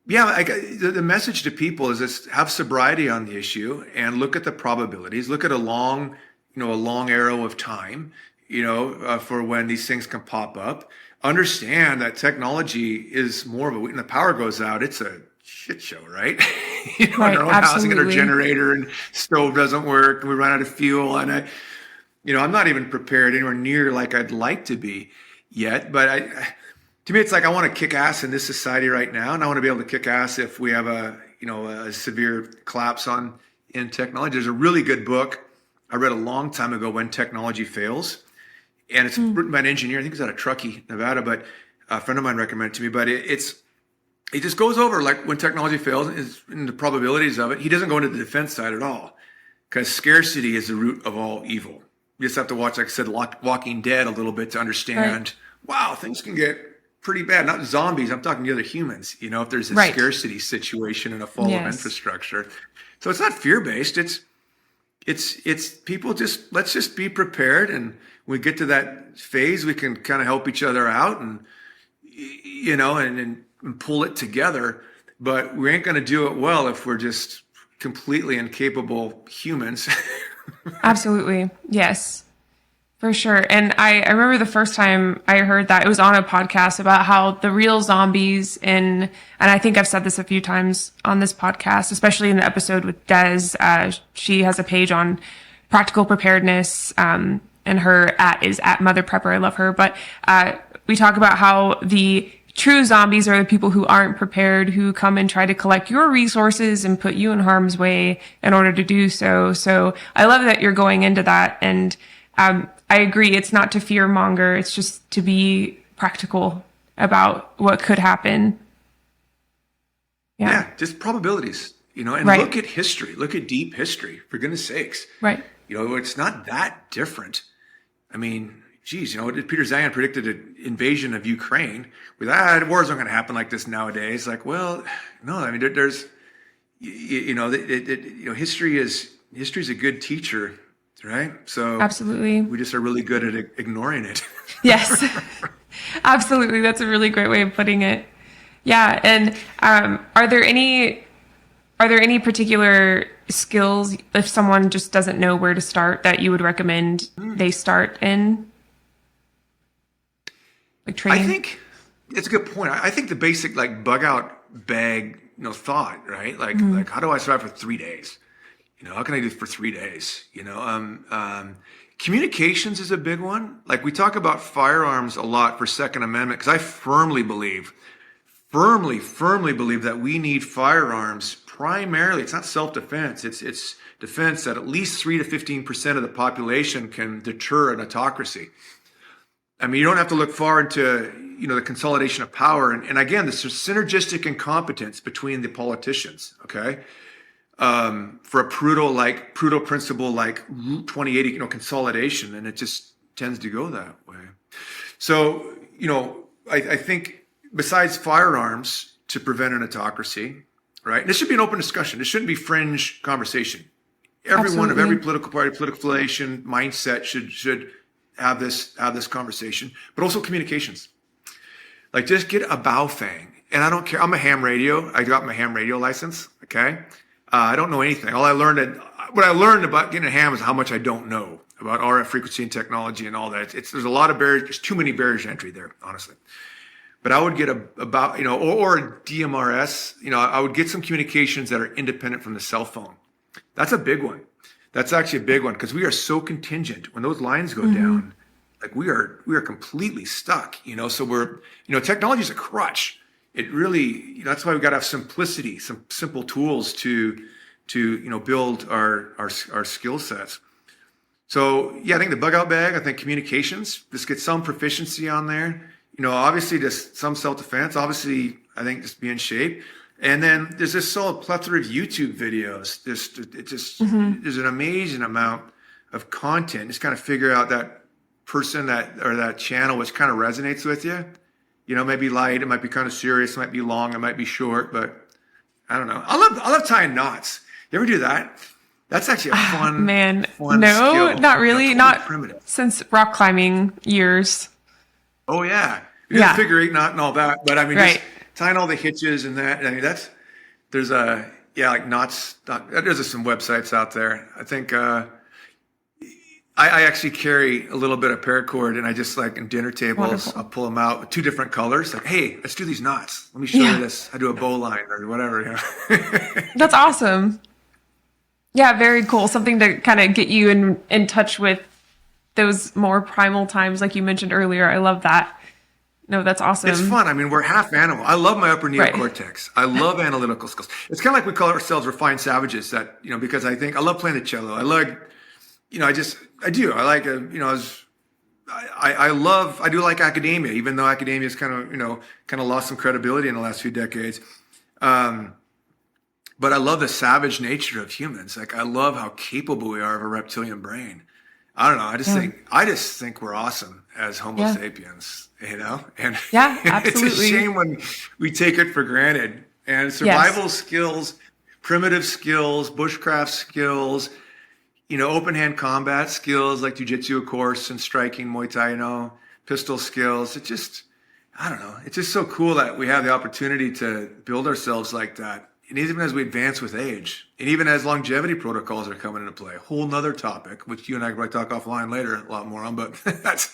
yeah, the message to people is just have sobriety on the issue and look at the probabilities, look at a long arrow of time, for when these things can pop up. Understand that technology is more of when the power goes out, it's a shit show, right? Right, in our own housing and our absolutely. generator and stove doesn't work and we run out of fuel. And I'm not even prepared anywhere near like I'd like to be yet, but to me, it's like I want to kick ass in this society right now, and I want to be able to kick ass if we have a severe collapse in technology. There's a really good book I read a long time ago, When Technology Fails, and it's written by an engineer. I think it's out of Truckee, Nevada, but a friend of mine recommended it to me. But it just goes over like when technology fails and the probabilities of it. He doesn't go into the defense side at all because scarcity is the root of all evil. You just have to watch, like I said, Walking Dead a little bit to understand. Right. Wow, things can get pretty bad. Not zombies. I'm talking to other humans. If there's a scarcity situation and a fall of infrastructure. So it's not fear-based. It's people let's just be prepared. And when we get to that phase, we can kind of help each other out and pull it together. But we ain't going to do it well if we're just completely incapable humans. Absolutely. Yes. For sure. And I remember the first time I heard that, it was on a podcast about how the real zombies and I think I've said this a few times on this podcast, especially in the episode with Des. She has a page on practical preparedness, and her is at Mother Prepper. I love her. But we talk about how the true zombies are the people who aren't prepared, who come and try to collect your resources and put you in harm's way in order to do so. So I love that you're going into that. And I agree. It's not to fear monger. It's just to be practical about what could happen. Yeah, just probabilities, and look at history, look at deep history, for goodness sakes. Right. It's not that different. I mean, geez, Peter Zeihan predicted an invasion of Ukraine with, wars aren't going to happen like this nowadays. Like, well, no, I mean, there's, history is a good teacher, right? So absolutely, we just are really good at ignoring it. Yes, absolutely. That's a really great way of putting it. Yeah. And are there any particular skills, if someone just doesn't know where to start, that you would recommend they start in? Like training? I think it's a good point. I think the basic bug out bag, thought, right? Like how do I survive for 3 days? How can I do it for 3 days? Communications is a big one. Like we talk about firearms a lot for Second Amendment, because I firmly believe that we need firearms primarily. It's not self-defense. It's defense that at least 3 to 15% of the population can deter an autocracy. I mean, you don't have to look far into, the consolidation of power. And again, this is synergistic incompetence between the politicians, okay? For a Prudhoe principle, like Route 2080, consolidation, and it just tends to go that way. So, I think besides firearms to prevent an autocracy, right? And this should be an open discussion. This shouldn't be fringe conversation. Everyone of every political party, political affiliation, mindset should have this conversation, but also communications. Like just get a bow thing. And I don't care. I'm a ham radio. I got my ham radio license. Okay. I don't know anything. What I learned about getting a ham is how much I don't know about RF frequency and technology and all that. There's a lot of barriers. There's too many barriers to entry there, honestly. But I would get or a DMRS, I would get some communications that are independent from the cell phone. That's a big one. That's actually a big one, because we are so contingent. When those lines go down, like we are completely stuck, so we're, technology is a crutch. It really, that's why we got to have simplicity, some simple tools to build our skill sets. So yeah, I think the bug out bag, I think communications, just get some proficiency on there. Obviously just some self-defense, obviously I think just be in shape. And then there's this solid plethora of YouTube videos. There's an amazing amount of content. Just kind of figure out that person or that channel which kind of resonates with you. Maybe light, it might be kind of serious, it might be long, it might be short, but I don't know. I love tying knots. You ever do that? That's actually a fun fun no, skill. Not really. Totally not primitive. Since rock climbing years. Oh yeah. We did figure eight knot and all that, but I mean, right. Just tying all the hitches and that. I mean, there's like knots. There's some websites out there. I think I actually carry a little bit of paracord, and I just like in dinner tables, wonderful. I'll pull them out with 2 different colors. Like, hey, let's do these knots. Let me show you this. I do a bow line or whatever. That's awesome. Yeah, very cool. Something to kind of get you in touch with those more primal times, like you mentioned earlier. I love that. No, that's awesome. It's fun. I mean, we're half animal. I love my upper neocortex. I love analytical skills. It's kind of like we call ourselves refined savages. That because I think I love playing the cello. I like, I do. I like, I do like academia, even though academia is kind of lost some credibility in the last few decades. But I love the savage nature of humans. Like, I love how capable we are of a reptilian brain. I don't know. I just think we're awesome as Homo sapiens, and absolutely. It's a shame when we take it for granted. And survival skills, primitive skills, bushcraft skills, open hand combat skills like jujitsu, of course, and striking, Muay Thai, pistol skills. It just, I don't know. It's just so cool that we have the opportunity to build ourselves like that. And even as we advance with age, and even as longevity protocols are coming into play, a whole nother topic, which you and I can probably talk offline later a lot more on, but that's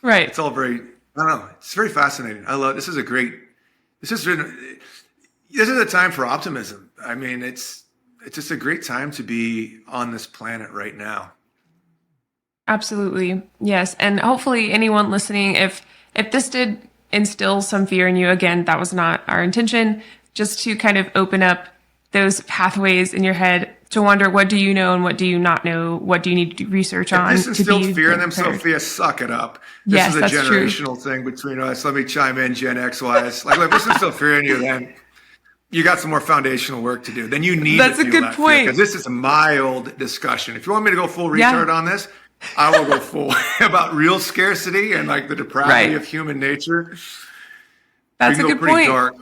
right. It's all very, I don't know. It's very fascinating. I love, this is a time for optimism. I mean, it's just a great time to be on this planet right now. Absolutely. Yes. And hopefully anyone listening, if this did instill some fear in you, again, that was not our intention, just to kind of open up those pathways in your head to wonder, what do you know and what do you not know? What do you need to do research on? If this instilled fear in them, prepared? Sophia, suck it up. This Yes, is a that's generational thing between us. Let me chime in, Gen X wise. Like, if this instilled fear in you, then you got some more foundational work to do. Then you need That's to a feel good that point. Because this is a mild discussion. If you want me to go full retard on this, I will go full about real scarcity and like the depravity of human nature. That's a good point. Dark.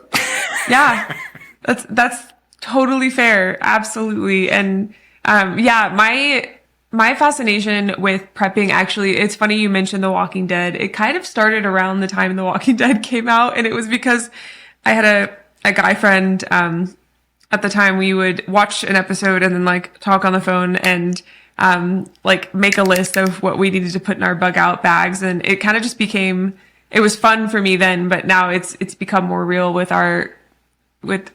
Yeah, that's totally fair. Absolutely. And my fascination with prepping, actually, it's funny you mentioned The Walking Dead. It kind of started around the time The Walking Dead came out, and it was because I had a guy friend at the time. We would watch an episode and then like talk on the phone and like make a list of what we needed to put in our bug out bags, and it kind of just became, it was fun for me then, but now it's become more real with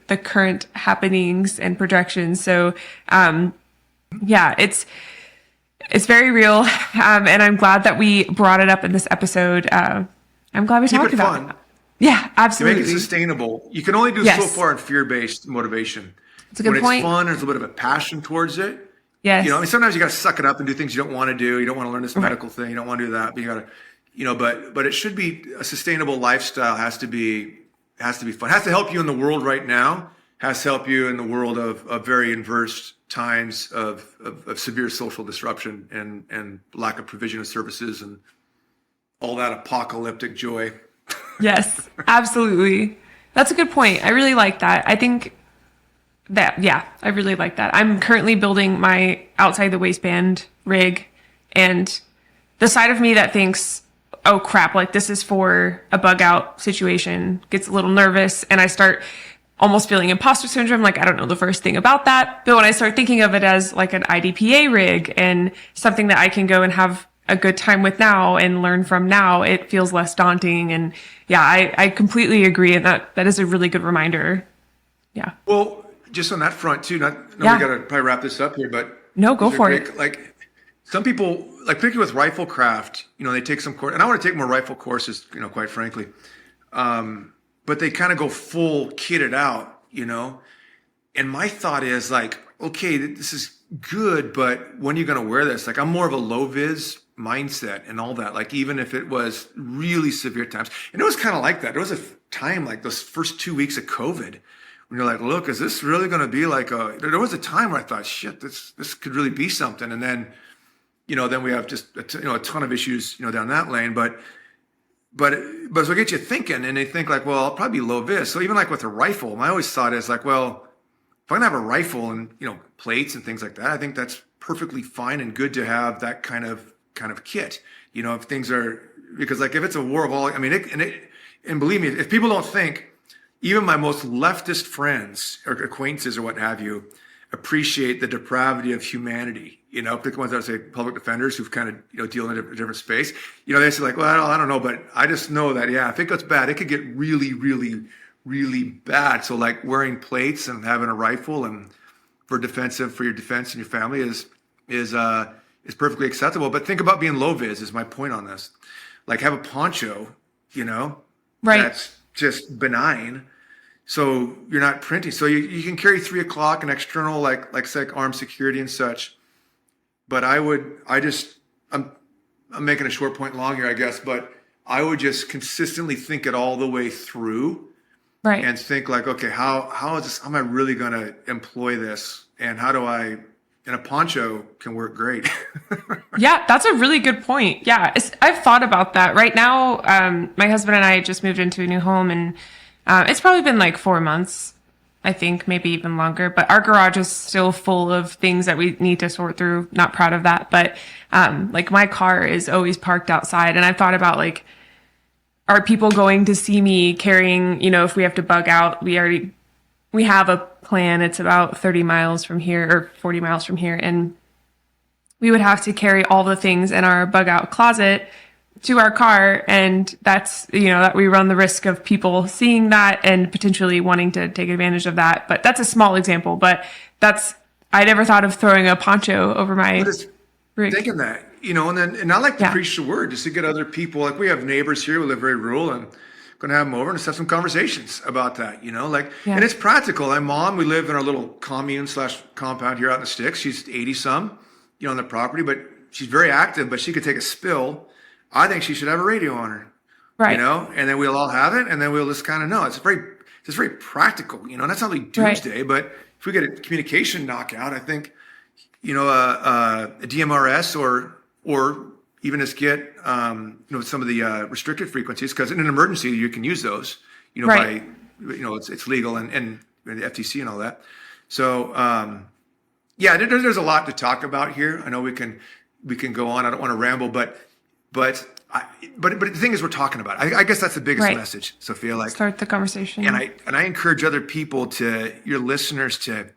the current happenings and projections. So it's very real, and I'm glad that we brought it up in this episode. I'm glad we talked about it. Yeah, absolutely. To make it sustainable. You can only do so far in fear-based motivation. That's a good point. When it's fun, there's a little bit of a passion towards it. Yes. You know, I mean, sometimes you got to suck it up and do things you don't want to do. You don't want to learn this medical thing. You don't want to do that. But you got to, you know, but it should be a sustainable lifestyle. Has to be fun. Has to help you in the world right now. Has to help you in the world of very adverse times of severe social disruption and lack of provision of services and all that apocalyptic joy. Yes, absolutely. That's a good point. I really like that. I think that, I really like that. I'm currently building my outside the waistband rig, and the side of me that thinks, oh crap, like this is for a bug out situation, gets a little nervous, and I start almost feeling imposter syndrome. Like, I don't know the first thing about that. But when I start thinking of it as like an IDPA rig and something that I can go and have a good time with now and learn from now, it feels less daunting. And I completely agree. And that is a really good reminder. Yeah. Well, just on that front too, we got to probably wrap this up here, but no, go for it. Like some people, like particularly with rifle craft, you know, they take some course, and I want to take more rifle courses, you know, quite frankly. But they kind of go full kitted out, you know? And my thought is like, okay, this is good, but when are you going to wear this? Like, I'm more of a low vis mindset and all that. Like, even if it was really severe times, and it was kind of like that. There was a time like those first 2 weeks of COVID when you're like, look, is this really going to be like there was a time where I thought, shit, this could really be something. And then, you know, then we have just, a ton of issues, you know, down that lane, but so it gets you thinking, and they think like, well, I'll probably be low vis. So even like with a rifle, my always thought is like, well, if I'm gonna have a rifle and, you know, plates and things like that, I think that's perfectly fine and good to have that kind of kit. You know, if things are, because like if it's a war of all, I mean, and believe me, if people don't think, even my most leftist friends or acquaintances or what have you, appreciate the depravity of humanity. You know, the ones that say public defenders who've kind of, you know, deal in a different space. You know, they say like, well, I don't know, but I just know that, if it gets bad, it could get really, really, really bad. So like wearing plates and having a rifle and for your defense and your family is perfectly acceptable. But think about being low vis is my point on this. Like have a poncho, you know, right? That's just benign. So you're not printing. So you can carry 3 o'clock and external, like armed security and such. But I'm making a short point long here, I guess, but I would just consistently think it all the way through. Right. And think like, okay, how am I really going to employ this? And and a poncho can work great. Yeah, that's a really good point. Yeah, I've thought about that. Right now, my husband and I just moved into a new home, and it's probably been like 4 months, I think, maybe even longer. But our garage is still full of things that we need to sort through. Not proud of that. But like my car is always parked outside. And I've thought about like, are people going to see me carrying, you know, if we have to bug out, we have a plan. It's about 30 miles from here or 40 miles from here. And we would have to carry all the things in our bug out closet to our car. And that's, you know, that we run the risk of people seeing that and potentially wanting to take advantage of that. But that's a small example, but I never thought of throwing a poncho over my rig. Thinking that, you know, and I like to preach the word just to get other people, like we have neighbors here who live very rural, and going to have them over and let's have some conversations about that, like, Yeah. and it's practical. My mom, we live in our little commune/compound here out in the sticks. She's 80 some, on the property, but she's very active, but she could take a spill. I think she should have a radio on her, Right. and then we'll all have it. And then we'll just kind of know it's very practical, and that's not like doomsday, but if we get a communication knockout, I think, a DMRS or even just get, some of the restricted frequencies, because in an emergency, you can use those, Right. by, it's legal and the FTC and all that. So, there's a lot to talk about here. I know we can go on. I don't want to ramble, but the thing is, we're talking about it. I guess that's the biggest message, Sophia. Like, start the conversation. And I encourage other people your listeners to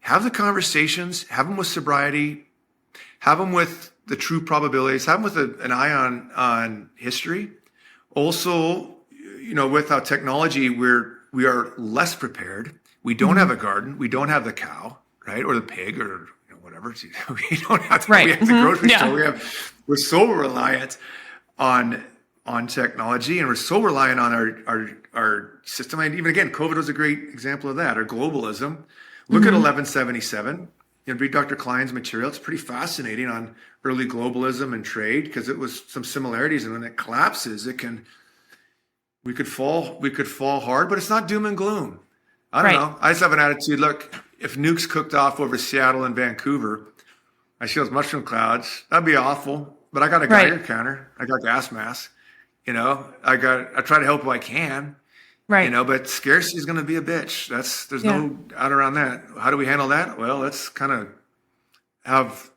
have the conversations, have them with sobriety, have them with the true probabilities, have them with an eye on history. Also, with our technology, we are less prepared. We don't have a garden. We don't have the cow, right? Or the pig or whatever. We don't have we have the grocery store. We're so reliant on technology, and we're so reliant on our system. And even again, COVID was a great example of that, or globalism. Look at 1177. Read Dr. Klein's material. It's pretty fascinating on early globalism and trade, because it was some similarities. And when it collapses, we could fall hard, but it's not doom and gloom. I don't know. I just have an attitude. Look, if nukes cooked off over Seattle and Vancouver, I see those mushroom clouds. That'd be awful. But I got a Geiger counter. I got gas masks. I try to help who I can. Right. But scarcity is going to be a bitch. There's no out around that. How do we handle that? Well, let's kind of have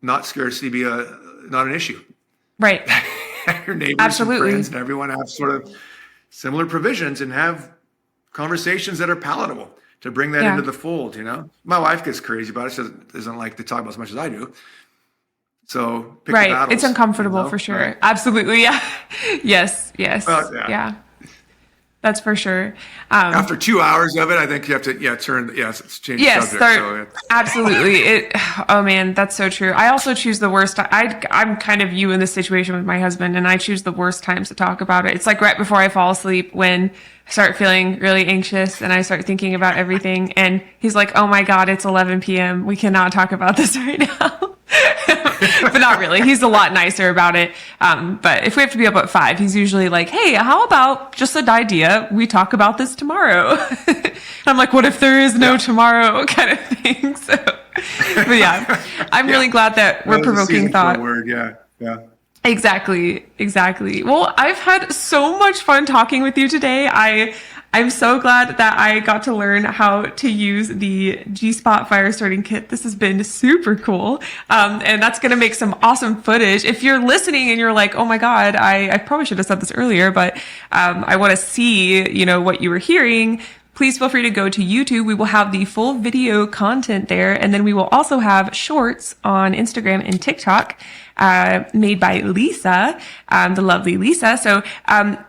not scarcity be not an issue. Right. Your neighbors Absolutely. and friends and everyone have sort of similar provisions, and have conversations that are palatable to bring that into the fold. My wife gets crazy about it. She doesn't like to talk about as much as I do. So pick the battles, it's uncomfortable for sure. Right. Absolutely. Yeah. Yes. Well, yeah. That's for sure. After 2 hours of it, I think you have to change the subject. Absolutely. Oh man, that's so true. I also choose the worst. I'm kind of you in this situation with my husband, and I choose the worst times to talk about it. It's like right before I fall asleep, when I start feeling really anxious and I start thinking about everything. And he's like, "Oh my God, it's 11 p.m. We cannot talk about this right now." But not really. He's a lot nicer about it. But if we have to be up at 5, he's usually like, "Hey, how about just an idea? We talk about this tomorrow." And I'm like, "What if there is no tomorrow?" kind of thing. So, but yeah, I'm really glad that we're provoking thought. Yeah. Exactly. Well, I've had so much fun talking with you today. I'm so glad that I got to learn how to use the G-Spot fire starting kit. This has been super cool. And that's going to make some awesome footage. If you're listening and you're like, "Oh my God, I probably should have said this earlier, but I want to see, what you were hearing," please feel free to go to YouTube. We will have the full video content there. And then we will also have shorts on Instagram and TikTok, made by Lisa, the lovely Lisa. So,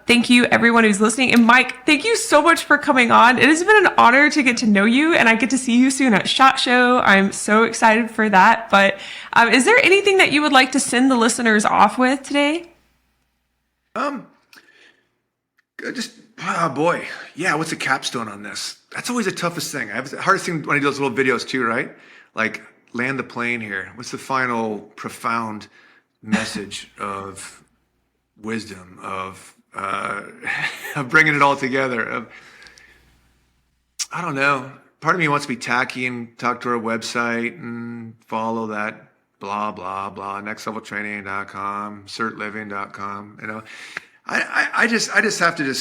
thank you everyone who's listening. And Mike, thank you so much for coming on. It has been an honor to get to know you, and I get to see you soon at SHOT Show. I'm so excited for that. But, is there anything that you would like to send the listeners off with today? Oh boy. Yeah. What's the capstone on this? That's always the toughest thing. I have the hardest thing when I do those little videos too, right? Like, land the plane here. What's the final profound message of wisdom, of bringing it all together? I don't know. Part of me wants to be tacky and talk to our website and follow that blah, blah, blah, nextleveltraining.com, sirtliving.com. I just have to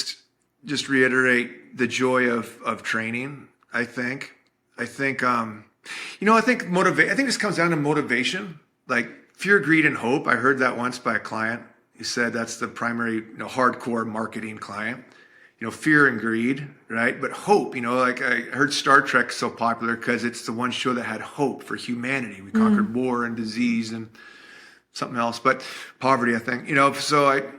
just reiterate the joy of training. I think this comes down to motivation, like fear, greed, and hope. I heard that once by a client. He said that's the primary, hardcore marketing client. Fear and greed, right? But hope, like I heard Star Trek so popular because it's the one show that had hope for humanity. We conquered war and disease and something else, but poverty, I think. So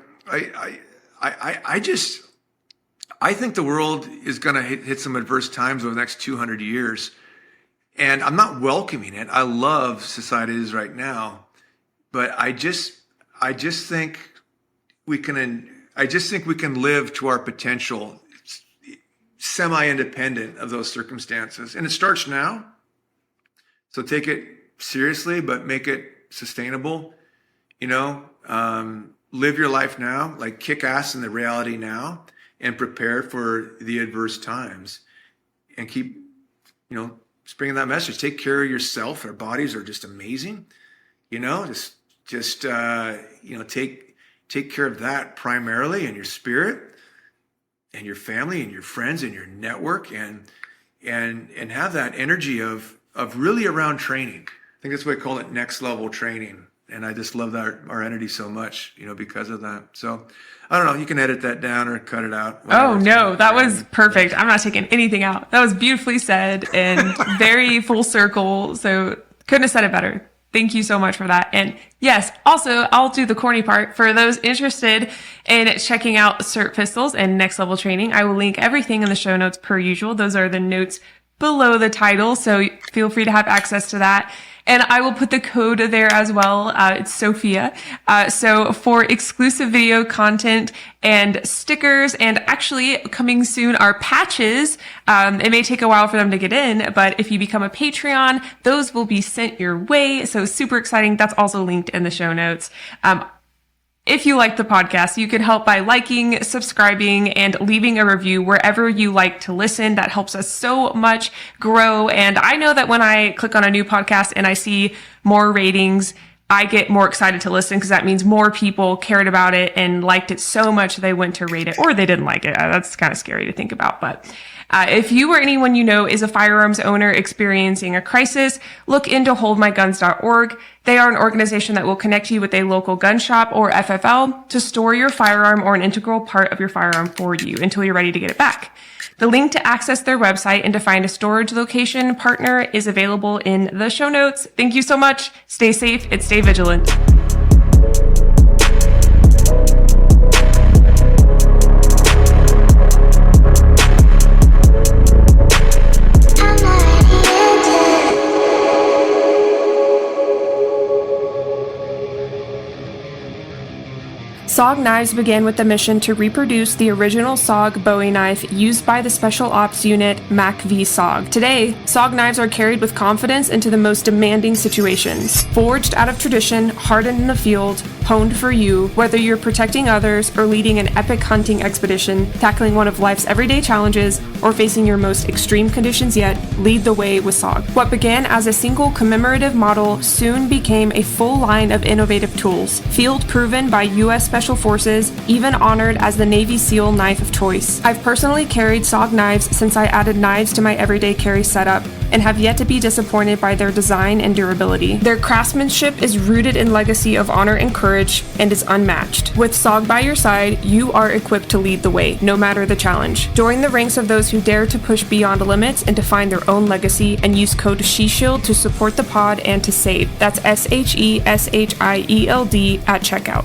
I think the world is going to hit some adverse times over the next 200 years. And I'm not welcoming it. I love society is right now, but I just think we can I just think we can live to our potential, semi-independent of those circumstances. And it starts now. So take it seriously, but make it sustainable. Live your life now, like kick ass in the reality now, and prepare for the adverse times, and keep, spreading that message. Take care of yourself. Our bodies are just amazing. Take care of that primarily, and your spirit and your family and your friends and your network, and have that energy of really around training. I think that's why I call it next level training. And I just love our entity so much, because of that. So I don't know, you can edit that down or cut it out. Oh, no, that was perfect. I'm not taking anything out. That was beautifully said and very full circle. So couldn't have said it better. Thank you so much for that. And yes, also, I'll do the corny part. For those interested in checking out SIRT Pistols and Next Level Training, I will link everything in the show notes per usual. Those are the notes below the title, so feel free to have access to that. And I will put the code there as well. It's Sofia. So for exclusive video content and stickers, and actually coming soon are patches. It may take a while for them to get in, but if you become a Patreon, those will be sent your way. So super exciting. That's also linked in the show notes. If you like the podcast, you can help by liking, subscribing, and leaving a review wherever you like to listen. That helps us so much grow. And I know that when I click on a new podcast and I see more ratings, I get more excited to listen, because that means more people cared about it and liked it so much they went to rate it, or they didn't like it. That's kind of scary to think about. But if you or anyone you know is a firearms owner experiencing a crisis, look into holdmyguns.org. They are an organization that will connect you with a local gun shop or FFL to store your firearm or an integral part of your firearm for you until you're ready to get it back. The link to access their website and to find a storage location partner is available in the show notes. Thank you so much. Stay safe and stay vigilant. SOG knives began with the mission to reproduce the original SOG Bowie knife used by the Special Ops Unit MACV SOG. Today, SOG knives are carried with confidence into the most demanding situations. Forged out of tradition, hardened in the field, honed for you, whether you're protecting others or leading an epic hunting expedition, tackling one of life's everyday challenges, or facing your most extreme conditions yet, lead the way with SOG. What began as a single commemorative model soon became a full line of innovative tools, field proven by U.S. Special Forces, even honored as the Navy SEAL knife of choice. I've personally carried SOG knives since I added knives to my everyday carry setup, and have yet to be disappointed by their design and durability. Their craftsmanship is rooted in legacy of honor and courage, and is unmatched. With SOG by your side, you are equipped to lead the way, no matter the challenge. Join the ranks of those who dare to push beyond limits and define their own legacy, and use code SHESHIELD to support the pod and to save. That's SHESHIELD at checkout.